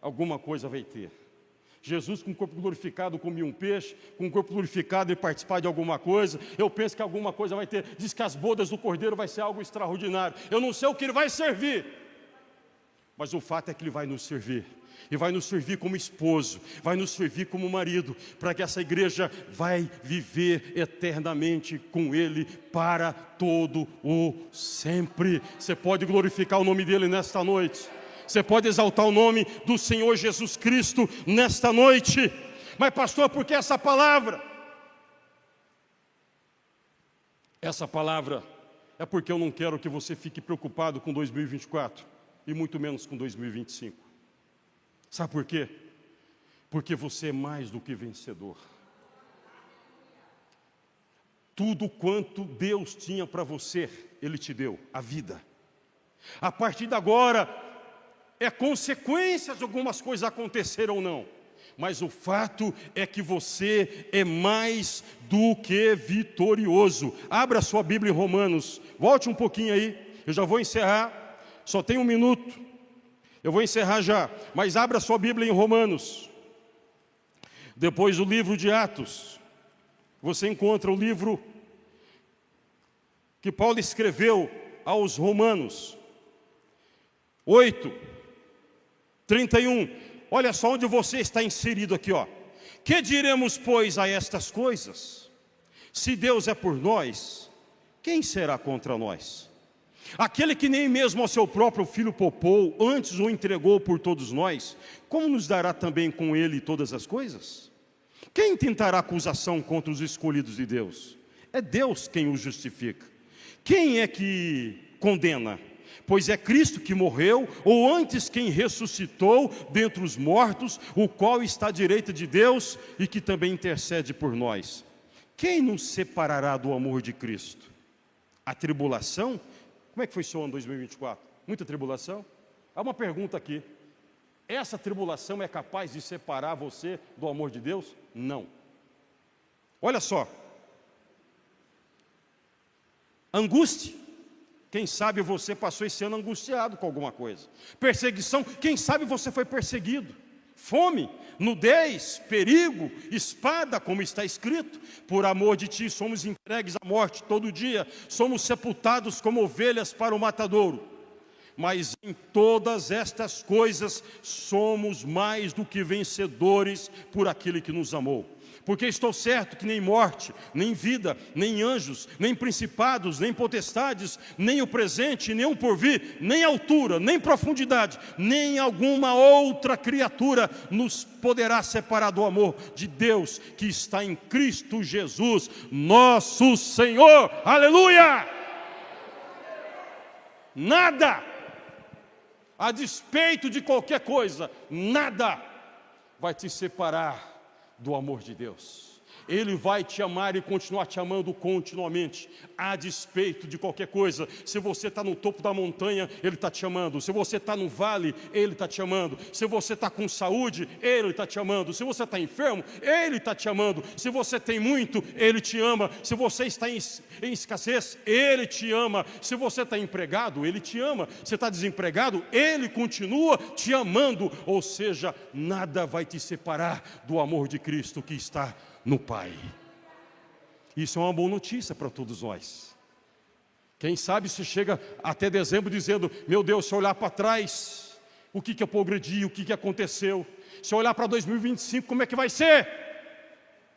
Alguma coisa vai ter. Jesus com o corpo glorificado comia um peixe, com o corpo glorificado ele participar de alguma coisa. Eu penso que alguma coisa vai ter. Diz que as bodas do Cordeiro vai ser algo extraordinário. Eu não sei o que ele vai servir, mas o fato é que ele vai nos servir. E vai nos servir como esposo, vai nos servir como marido, para que essa igreja vai viver eternamente com Ele para todo o sempre. Você pode glorificar o nome dEle nesta noite. Você pode exaltar o nome do Senhor Jesus Cristo nesta noite. Mas pastor, por que essa palavra? Essa palavra é porque eu não quero que você fique preocupado com 2024 e muito menos com 2025. Sabe por quê? Porque você é mais do que vencedor. Tudo quanto Deus tinha para você, Ele te deu, a vida. A partir de agora, é consequência de algumas coisas acontecerem ou não. Mas o fato é que você é mais do que vitorioso. Abra a sua Bíblia em Romanos. Volte um pouquinho aí, eu já vou encerrar. Só tem um minuto. Eu vou encerrar já, mas abra sua Bíblia em Romanos. Depois do livro de Atos, você encontra o livro que Paulo escreveu aos Romanos. 8:31. Olha só onde você está inserido aqui, ó. Que diremos, pois, a estas coisas? Se Deus é por nós, quem será contra nós? Aquele que nem mesmo ao seu próprio filho poupou, antes o entregou por todos nós, como nos dará também com ele todas as coisas? Quem tentará acusação contra os escolhidos de Deus? É Deus quem os justifica. Quem é que condena? Pois é Cristo que morreu, ou antes quem ressuscitou dentre os mortos, o qual está à direita de Deus e que também intercede por nós. Quem nos separará do amor de Cristo? A tribulação? Como é que foi seu ano 2024? Muita tribulação? Há uma pergunta aqui. Essa tribulação é capaz de separar você do amor de Deus? Não. Olha só. Angústia. Quem sabe você passou esse ano angustiado com alguma coisa. Perseguição. Quem sabe você foi perseguido. Fome, nudez, perigo, espada, como está escrito. Por amor de ti somos entregues à morte todo dia. Somos sepultados como ovelhas para o matadouro. Mas em todas estas coisas somos mais do que vencedores por aquele que nos amou. Porque estou certo que nem morte, nem vida, nem anjos, nem principados, nem potestades, nem o presente, nem o porvir, nem altura, nem profundidade, nem alguma outra criatura nos poderá separar do amor de Deus que está em Cristo Jesus, nosso Senhor. Aleluia! Nada, a despeito de qualquer coisa, nada vai te separar do amor de Deus. Ele vai te amar e continuar te amando continuamente, a despeito de qualquer coisa. Se você está no topo da montanha, Ele está te amando. Se você está no vale, Ele está te amando. Se você está com saúde, Ele está te amando. Se você está enfermo, Ele está te amando. Se você tem muito, Ele te ama. Se você está em escassez, Ele te ama. Se você está empregado, Ele te ama. Se está desempregado, Ele continua te amando. Ou seja, nada vai te separar do amor de Cristo que está no Pai. Isso é uma boa notícia para todos nós. Quem sabe se chega até dezembro dizendo: meu Deus, se eu olhar para trás, o que eu progredi, o que aconteceu? Se eu olhar para 2025, como é que vai ser?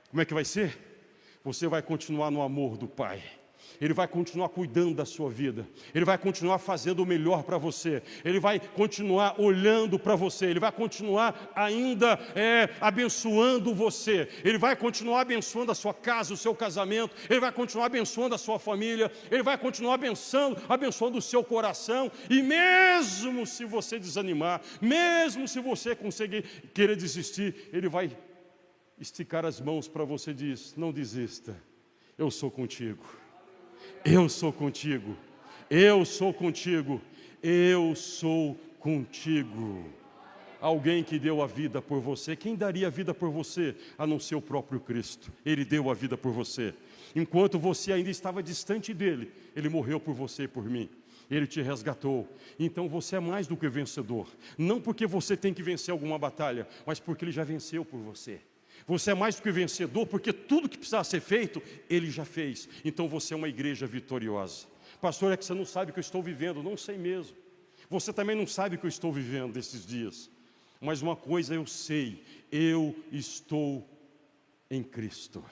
Como é que vai ser? Você vai continuar no amor do Pai. Ele vai continuar cuidando da sua vida. Ele vai continuar fazendo o melhor para você. Ele vai continuar olhando para você. Ele vai continuar ainda abençoando você. Ele vai continuar abençoando a sua casa, o seu casamento. Ele vai continuar abençoando a sua família. Ele vai continuar abençoando o seu coração. E mesmo se você desanimar, mesmo se você conseguir querer desistir, Ele vai esticar as mãos para você e diz: não desista, eu sou contigo. Eu sou contigo, eu sou contigo, eu sou contigo. Alguém que deu a vida por você. Quem daria a vida por você, a não ser o próprio Cristo? Ele deu a vida por você. Enquanto você ainda estava distante dele, Ele morreu por você e por mim. Ele te resgatou. Então você é mais do que vencedor. Não porque você tem que vencer alguma batalha, mas porque Ele já venceu por você. Você é mais do que vencedor, porque tudo que precisava ser feito, Ele já fez. Então você é uma igreja vitoriosa. Pastor, é que você não sabe o que eu estou vivendo. Não sei mesmo. Você também não sabe o que eu estou vivendo desses dias. Mas uma coisa eu sei: eu estou em Cristo.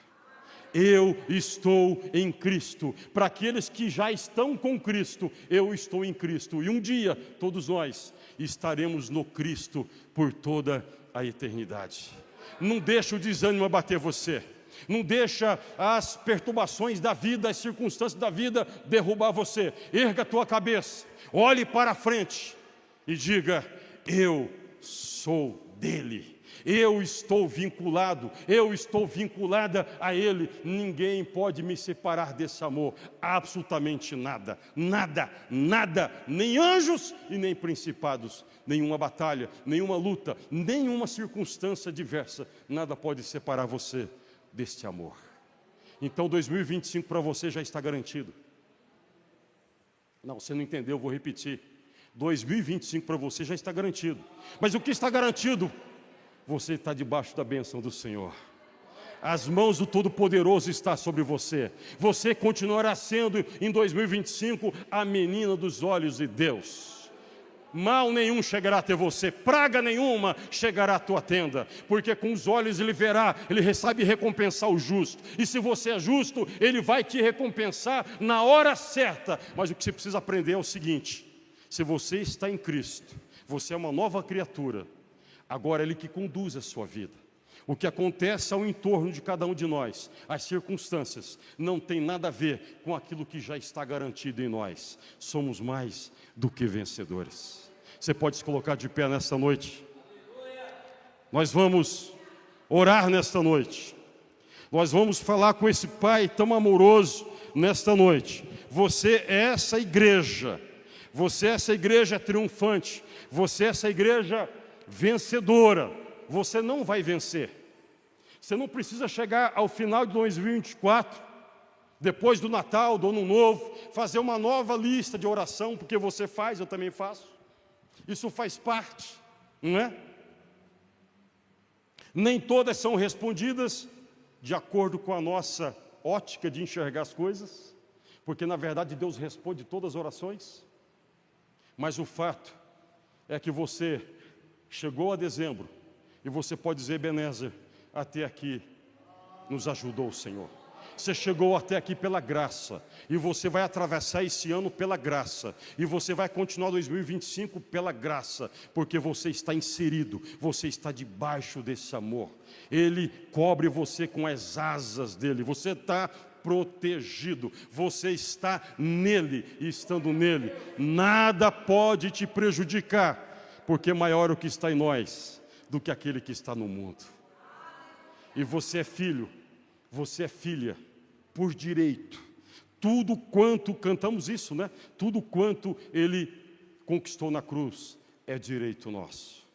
Eu estou em Cristo. Para aqueles que já estão com Cristo, eu estou em Cristo. E um dia, todos nós estaremos no Cristo por toda a eternidade. Não deixa o desânimo abater você. Não deixa as perturbações da vida, as circunstâncias da vida derrubar você. Erga a tua cabeça, olhe para a frente e diga: eu sou dele. Eu estou vinculado, eu estou vinculada a Ele. Ninguém pode me separar desse amor. Absolutamente nada, nada, nada. Nem anjos e nem principados. Nenhuma batalha, nenhuma luta, nenhuma circunstância diversa. Nada pode separar você deste amor. Então 2025 para você já está garantido. Não, você não entendeu, eu vou repetir. 2025 para você já está garantido. Mas o que está garantido? Você está debaixo da bênção do Senhor. As mãos do Todo-Poderoso estão sobre você. Você continuará sendo em 2025 a menina dos olhos de Deus. Mal nenhum chegará até você, praga nenhuma chegará à tua tenda, porque com os olhos Ele verá, Ele sabe recompensar o justo. E se você é justo, Ele vai te recompensar na hora certa. Mas o que você precisa aprender é o seguinte: se você está em Cristo, você é uma nova criatura. Agora Ele que conduz a sua vida. O que acontece ao entorno de cada um de nós, as circunstâncias, não tem nada a ver com aquilo que já está garantido em nós. Somos mais do que vencedores. Você pode se colocar de pé nesta noite? Nós vamos orar nesta noite. Nós vamos falar com esse Pai tão amoroso nesta noite. Você é essa igreja. Você é essa igreja triunfante. Você é essa igreja vencedora. Você não vai vencer. Você não precisa chegar ao final de 2024, depois do Natal, do Ano Novo, fazer uma nova lista de oração, porque você faz, eu também faço. Isso faz parte, não é? Nem todas são respondidas de acordo com a nossa ótica de enxergar as coisas, porque na verdade Deus responde todas as orações. Mas o fato é que você chegou a dezembro e você pode dizer: Ebenezer, até aqui nos ajudou, Senhor. Você chegou até aqui pela graça, e você vai atravessar esse ano pela graça, e você vai continuar 2025 pela graça, porque você está inserido, você está debaixo desse amor. Ele cobre você com as asas dele, você está protegido, você está nele, e estando nele, nada pode te prejudicar, porque maior o que está em nós do que aquele que está no mundo. E você é filho, você é filha, por direito. Tudo quanto, cantamos isso, né? Tudo quanto ele conquistou na cruz é direito nosso.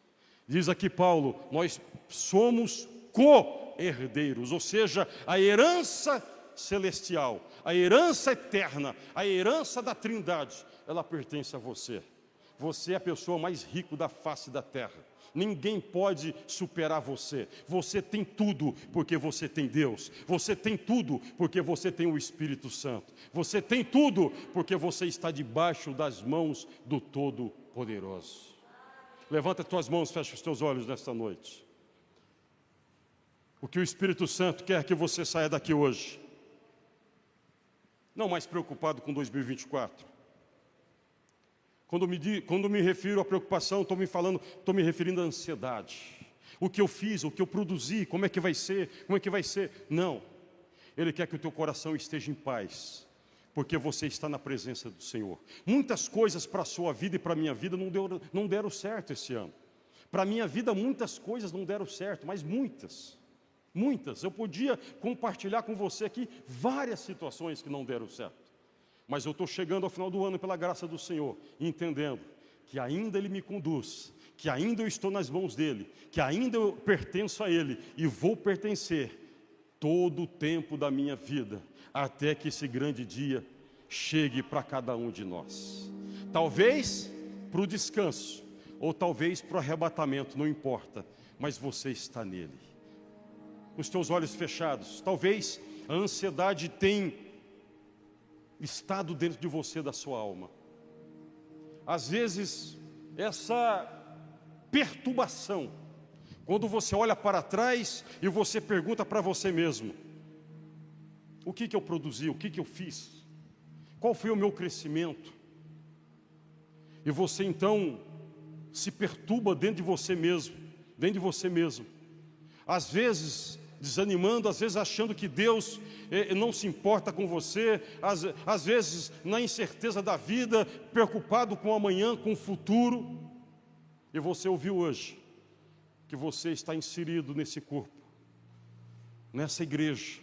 Diz aqui Paulo, nós somos co-herdeiros, ou seja, a herança celestial, a herança eterna, a herança da Trindade, ela pertence a você. Você é a pessoa mais rica da face da terra. Ninguém pode superar você. Você tem tudo porque você tem Deus. Você tem tudo porque você tem o Espírito Santo. Você tem tudo porque você está debaixo das mãos do Todo-Poderoso. Levanta as tuas mãos, fecha os teus olhos nesta noite. O que o Espírito Santo quer que você saia daqui hoje? Não mais preocupado com 2024. Quando me refiro à preocupação, estou me referindo à ansiedade. O que eu fiz, o que eu produzi, como é que vai ser, Não, Ele quer que o teu coração esteja em paz, porque você está na presença do Senhor. Muitas coisas para a sua vida e para a minha vida não deram certo esse ano. Para a minha vida muitas coisas não deram certo, mas muitas. Eu podia compartilhar com você aqui várias situações que não deram certo. Mas eu estou chegando ao final do ano pela graça do Senhor, entendendo que ainda Ele me conduz, que ainda eu estou nas mãos dEle, que ainda eu pertenço a Ele e vou pertencer todo o tempo da minha vida, até que esse grande dia chegue para cada um de nós. Talvez para o descanso, ou talvez para o arrebatamento, não importa, mas você está nele. Os teus olhos fechados, talvez a ansiedade tenha estado dentro de você, da sua alma. Às vezes, essa perturbação, quando você olha para trás e você pergunta para você mesmo: o que eu produzi, o que eu fiz? Qual foi o meu crescimento? E você então se perturba dentro de você mesmo. Às vezes desanimando, às vezes achando que Deus não se importa com você, às vezes na incerteza da vida, preocupado com o amanhã, com o futuro. E você ouviu hoje que você está inserido nesse corpo, nessa igreja,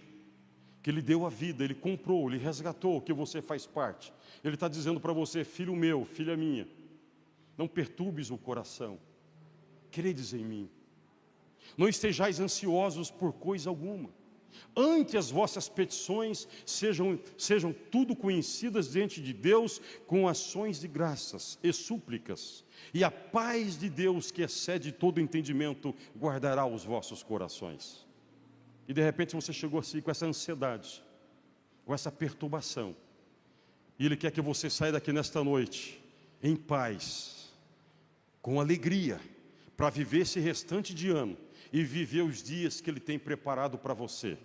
que Ele deu a vida, Ele comprou, Ele resgatou, que você faz parte. Ele está dizendo para você: filho meu, filha minha, não perturbes o coração, credes em mim. Não estejais ansiosos por coisa alguma. Antes as vossas petições sejam tudo conhecidas diante de Deus com ações de graças e súplicas. E a paz de Deus, que excede todo entendimento, guardará os vossos corações. E de repente você chegou assim com essa ansiedade, com essa perturbação. E Ele quer que você saia daqui nesta noite em paz, com alegria, para viver esse restante de ano e viver os dias que Ele tem preparado para você,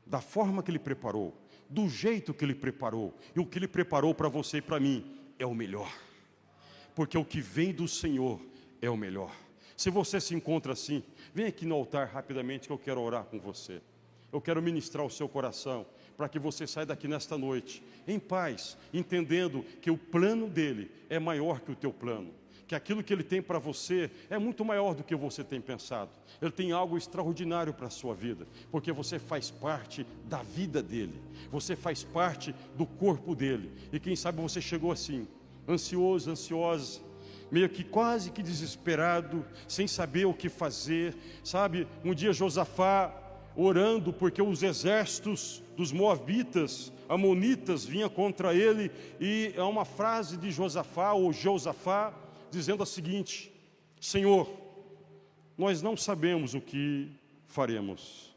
da forma que Ele preparou, do jeito que Ele preparou. E o que Ele preparou para você e para mim é o melhor, porque o que vem do Senhor é o melhor. Se você se encontra assim, vem aqui no altar rapidamente, que eu quero orar com você. Eu quero ministrar o seu coração, para que você saia daqui nesta noite em paz, entendendo que o plano dEle é maior que o teu plano, que aquilo que Ele tem para você é muito maior do que você tem pensado. Ele tem algo extraordinário para a sua vida, porque você faz parte da vida dEle, você faz parte do corpo dEle. E quem sabe você chegou assim, ansioso, ansiosa, meio que quase que desesperado, sem saber o que fazer. Sabe, um dia Josafá orando, porque os exércitos dos moabitas, amonitas, vinham contra ele, e é uma frase de Josafá, ou Josafá, dizendo a seguinte: Senhor, nós não sabemos o que faremos,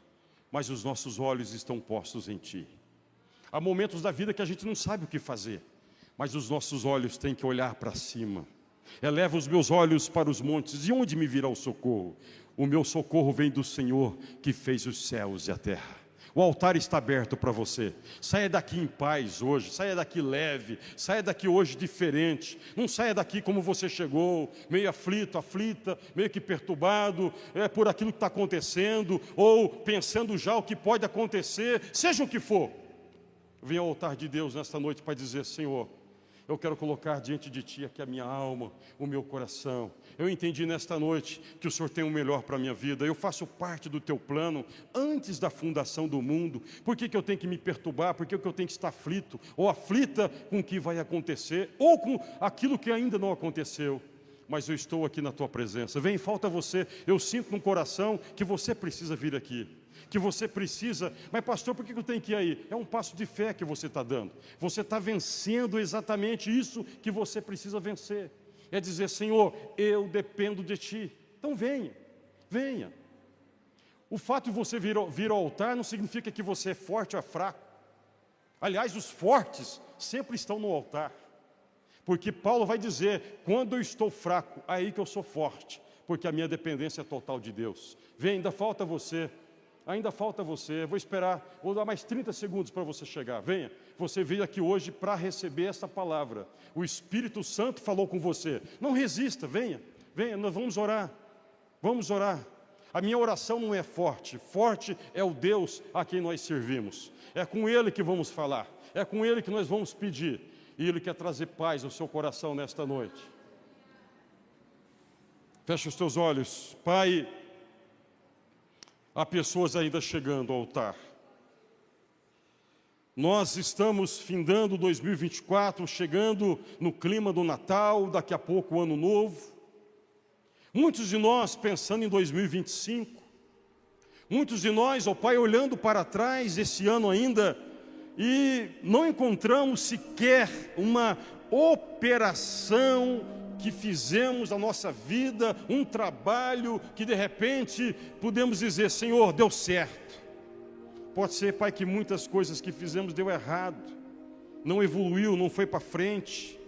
mas os nossos olhos estão postos em Ti. Há momentos da vida que a gente não sabe o que fazer, mas os nossos olhos têm que olhar para cima. Eleva os meus olhos para os montes, de onde me virá o socorro? O meu socorro vem do Senhor que fez os céus e a terra. O altar está aberto para você. Saia daqui em paz hoje, saia daqui leve, saia daqui hoje diferente. Não saia daqui como você chegou, meio aflito, aflita, meio que perturbado por aquilo que está acontecendo, ou pensando já o que pode acontecer, seja o que for. Venha ao altar de Deus nesta noite para dizer: Senhor, eu quero colocar diante de Ti aqui a minha alma, o meu coração. Eu entendi nesta noite que o Senhor tem o melhor para a minha vida. Eu faço parte do Teu plano antes da fundação do mundo. Por que eu tenho que me perturbar? Por que eu tenho que estar aflito? Ou aflita com o que vai acontecer? Ou com aquilo que ainda não aconteceu? Mas eu estou aqui na Tua presença. Vem, falta você. Eu sinto no coração que você precisa vir aqui. Que você precisa, mas pastor, por que eu tenho que ir aí? É um passo de fé que você está dando. Você está vencendo exatamente isso que você precisa vencer. É dizer: Senhor, eu dependo de Ti. Então venha, venha. O fato de você vir ao altar não significa que você é forte ou é fraco. Aliás, os fortes sempre estão no altar. Porque Paulo vai dizer: quando eu estou fraco, aí que eu sou forte. Porque a minha dependência é total de Deus. Vem, ainda falta você. Ainda falta você, vou esperar, vou dar mais 30 segundos para você chegar. Venha, você veio aqui hoje para receber essa palavra. O Espírito Santo falou com você. Não resista, venha, venha, nós vamos orar. Vamos orar. A minha oração não é forte, forte é o Deus a quem nós servimos. É com Ele que vamos falar, é com Ele que nós vamos pedir. E Ele quer trazer paz ao seu coração nesta noite. Feche os teus olhos. Pai, há pessoas ainda chegando ao altar. Nós estamos findando 2024, chegando no clima do Natal, daqui a pouco o Ano Novo. Muitos de nós pensando em 2025. Muitos de nós, ó Pai, olhando para trás esse ano ainda, e não encontramos sequer uma operação que fizemos na nossa vida, um trabalho que de repente podemos dizer: Senhor, deu certo. Pode ser, Pai, que muitas coisas que fizemos deu errado, não evoluiu, não foi para frente.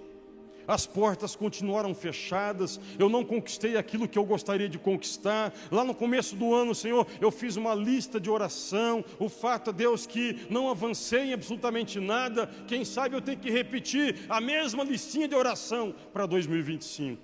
As portas continuaram fechadas, eu não conquistei aquilo que eu gostaria de conquistar. Lá no começo do ano, Senhor, eu fiz uma lista de oração. O fato, Deus, que não avancei em absolutamente nada. Quem sabe eu tenho que repetir a mesma listinha de oração para 2025.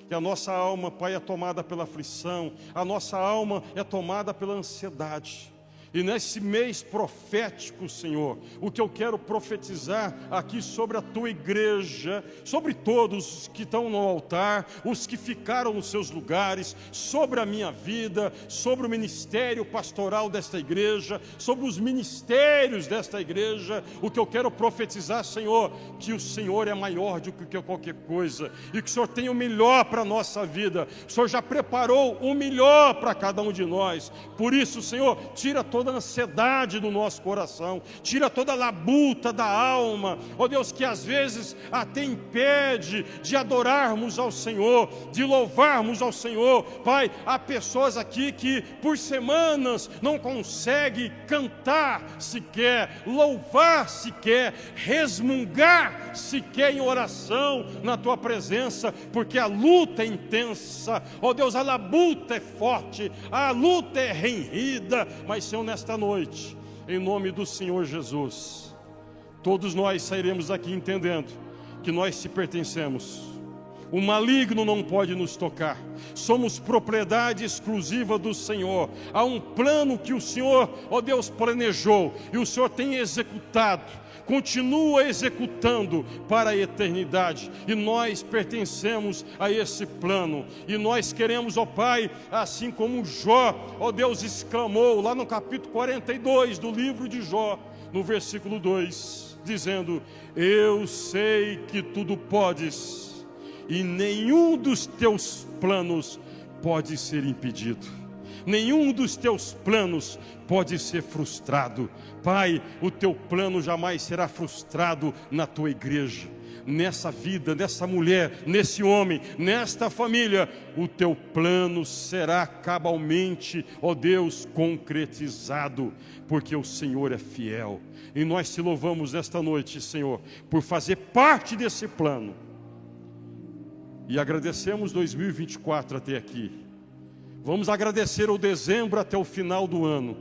Que a nossa alma, Pai, é tomada pela aflição, a nossa alma é tomada pela ansiedade. E nesse mês profético, Senhor, o que eu quero profetizar aqui sobre a Tua igreja, sobre todos os que estão no altar, os que ficaram nos seus lugares, sobre a minha vida, sobre o ministério pastoral desta igreja, sobre os ministérios desta igreja, o que eu quero profetizar, Senhor, que o Senhor é maior do que qualquer coisa, e que o Senhor tem o melhor para a nossa vida. O Senhor já preparou o melhor para cada um de nós. Por isso, Senhor, tira toda a ansiedade do nosso coração, tira toda a labuta da alma, ó Deus, que às vezes até impede de adorarmos ao Senhor, de louvarmos ao Senhor. Pai, há pessoas aqui que por semanas não conseguem cantar sequer, louvar sequer, resmungar sequer em oração na Tua presença, porque a luta é intensa, ó Deus, a labuta é forte, a luta é renhida. Mas, Senhor, nesta noite, em nome do Senhor Jesus, todos nós sairemos daqui entendendo que nós te pertencemos. O maligno não pode nos tocar. Somos propriedade exclusiva do Senhor. Há um plano que o Senhor, ó Deus, planejou e o Senhor tem executado, continua executando para a eternidade, e nós pertencemos a esse plano, e nós queremos, ó Pai, assim como Jó, ó Deus, exclamou lá no capítulo 42 do livro de Jó, no versículo 2, dizendo: eu sei que tudo podes, e nenhum dos teus planos pode ser impedido. Nenhum dos teus planos pode ser frustrado. Pai, o teu plano jamais será frustrado na tua igreja, nessa vida, nessa mulher, nesse homem, nesta família. O teu plano será cabalmente, ó Deus, concretizado, porque o Senhor é fiel. E nós te louvamos nesta noite, Senhor, por fazer parte desse plano. E agradecemos 2024 até aqui. Vamos agradecer o dezembro até o final do ano.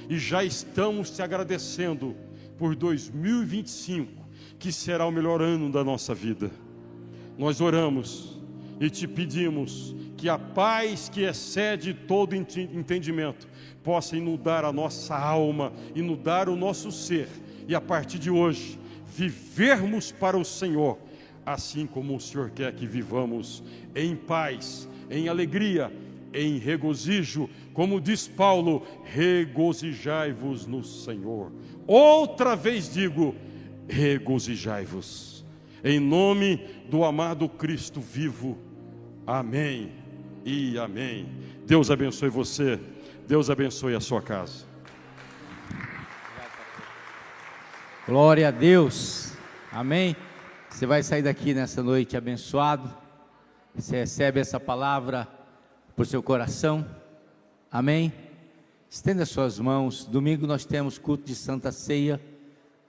E já estamos te agradecendo por 2025, que será o melhor ano da nossa vida. Nós oramos e te pedimos que a paz que excede todo entendimento possa inundar a nossa alma, inundar o nosso ser, e a partir de hoje vivermos para o Senhor, assim como o Senhor quer que vivamos, em paz, em alegria, em regozijo, como diz Paulo, regozijai-vos no Senhor. Outra vez digo, regozijai-vos, em nome do amado Cristo vivo. Amém e amém. Deus abençoe você, Deus abençoe a sua casa. Glória a Deus, amém. Você vai sair daqui nessa noite abençoado. Você recebe essa palavra por seu coração, amém. Estenda suas mãos. Domingo nós temos culto de Santa Ceia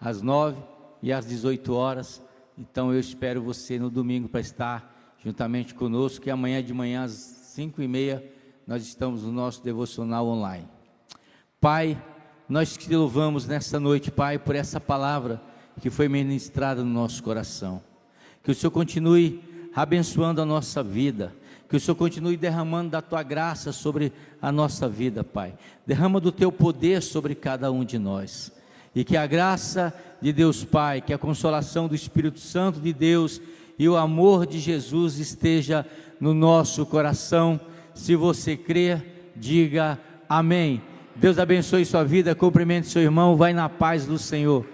às 9 e às 18 horas. Então eu espero você no domingo para estar juntamente conosco, e amanhã de manhã às 5h30 nós estamos no nosso devocional online. Pai, nós te louvamos nessa noite, Pai, por essa palavra que foi ministrada no nosso coração. Que o Senhor continue abençoando a nossa vida, que o Senhor continue derramando da Tua graça sobre a nossa vida, Pai. Derrama do Teu poder sobre cada um de nós, e que a graça de Deus Pai, que a consolação do Espírito Santo de Deus e o amor de Jesus esteja no nosso coração. Se você crer, diga amém. Deus abençoe sua vida, cumprimente seu irmão, vai na paz do Senhor.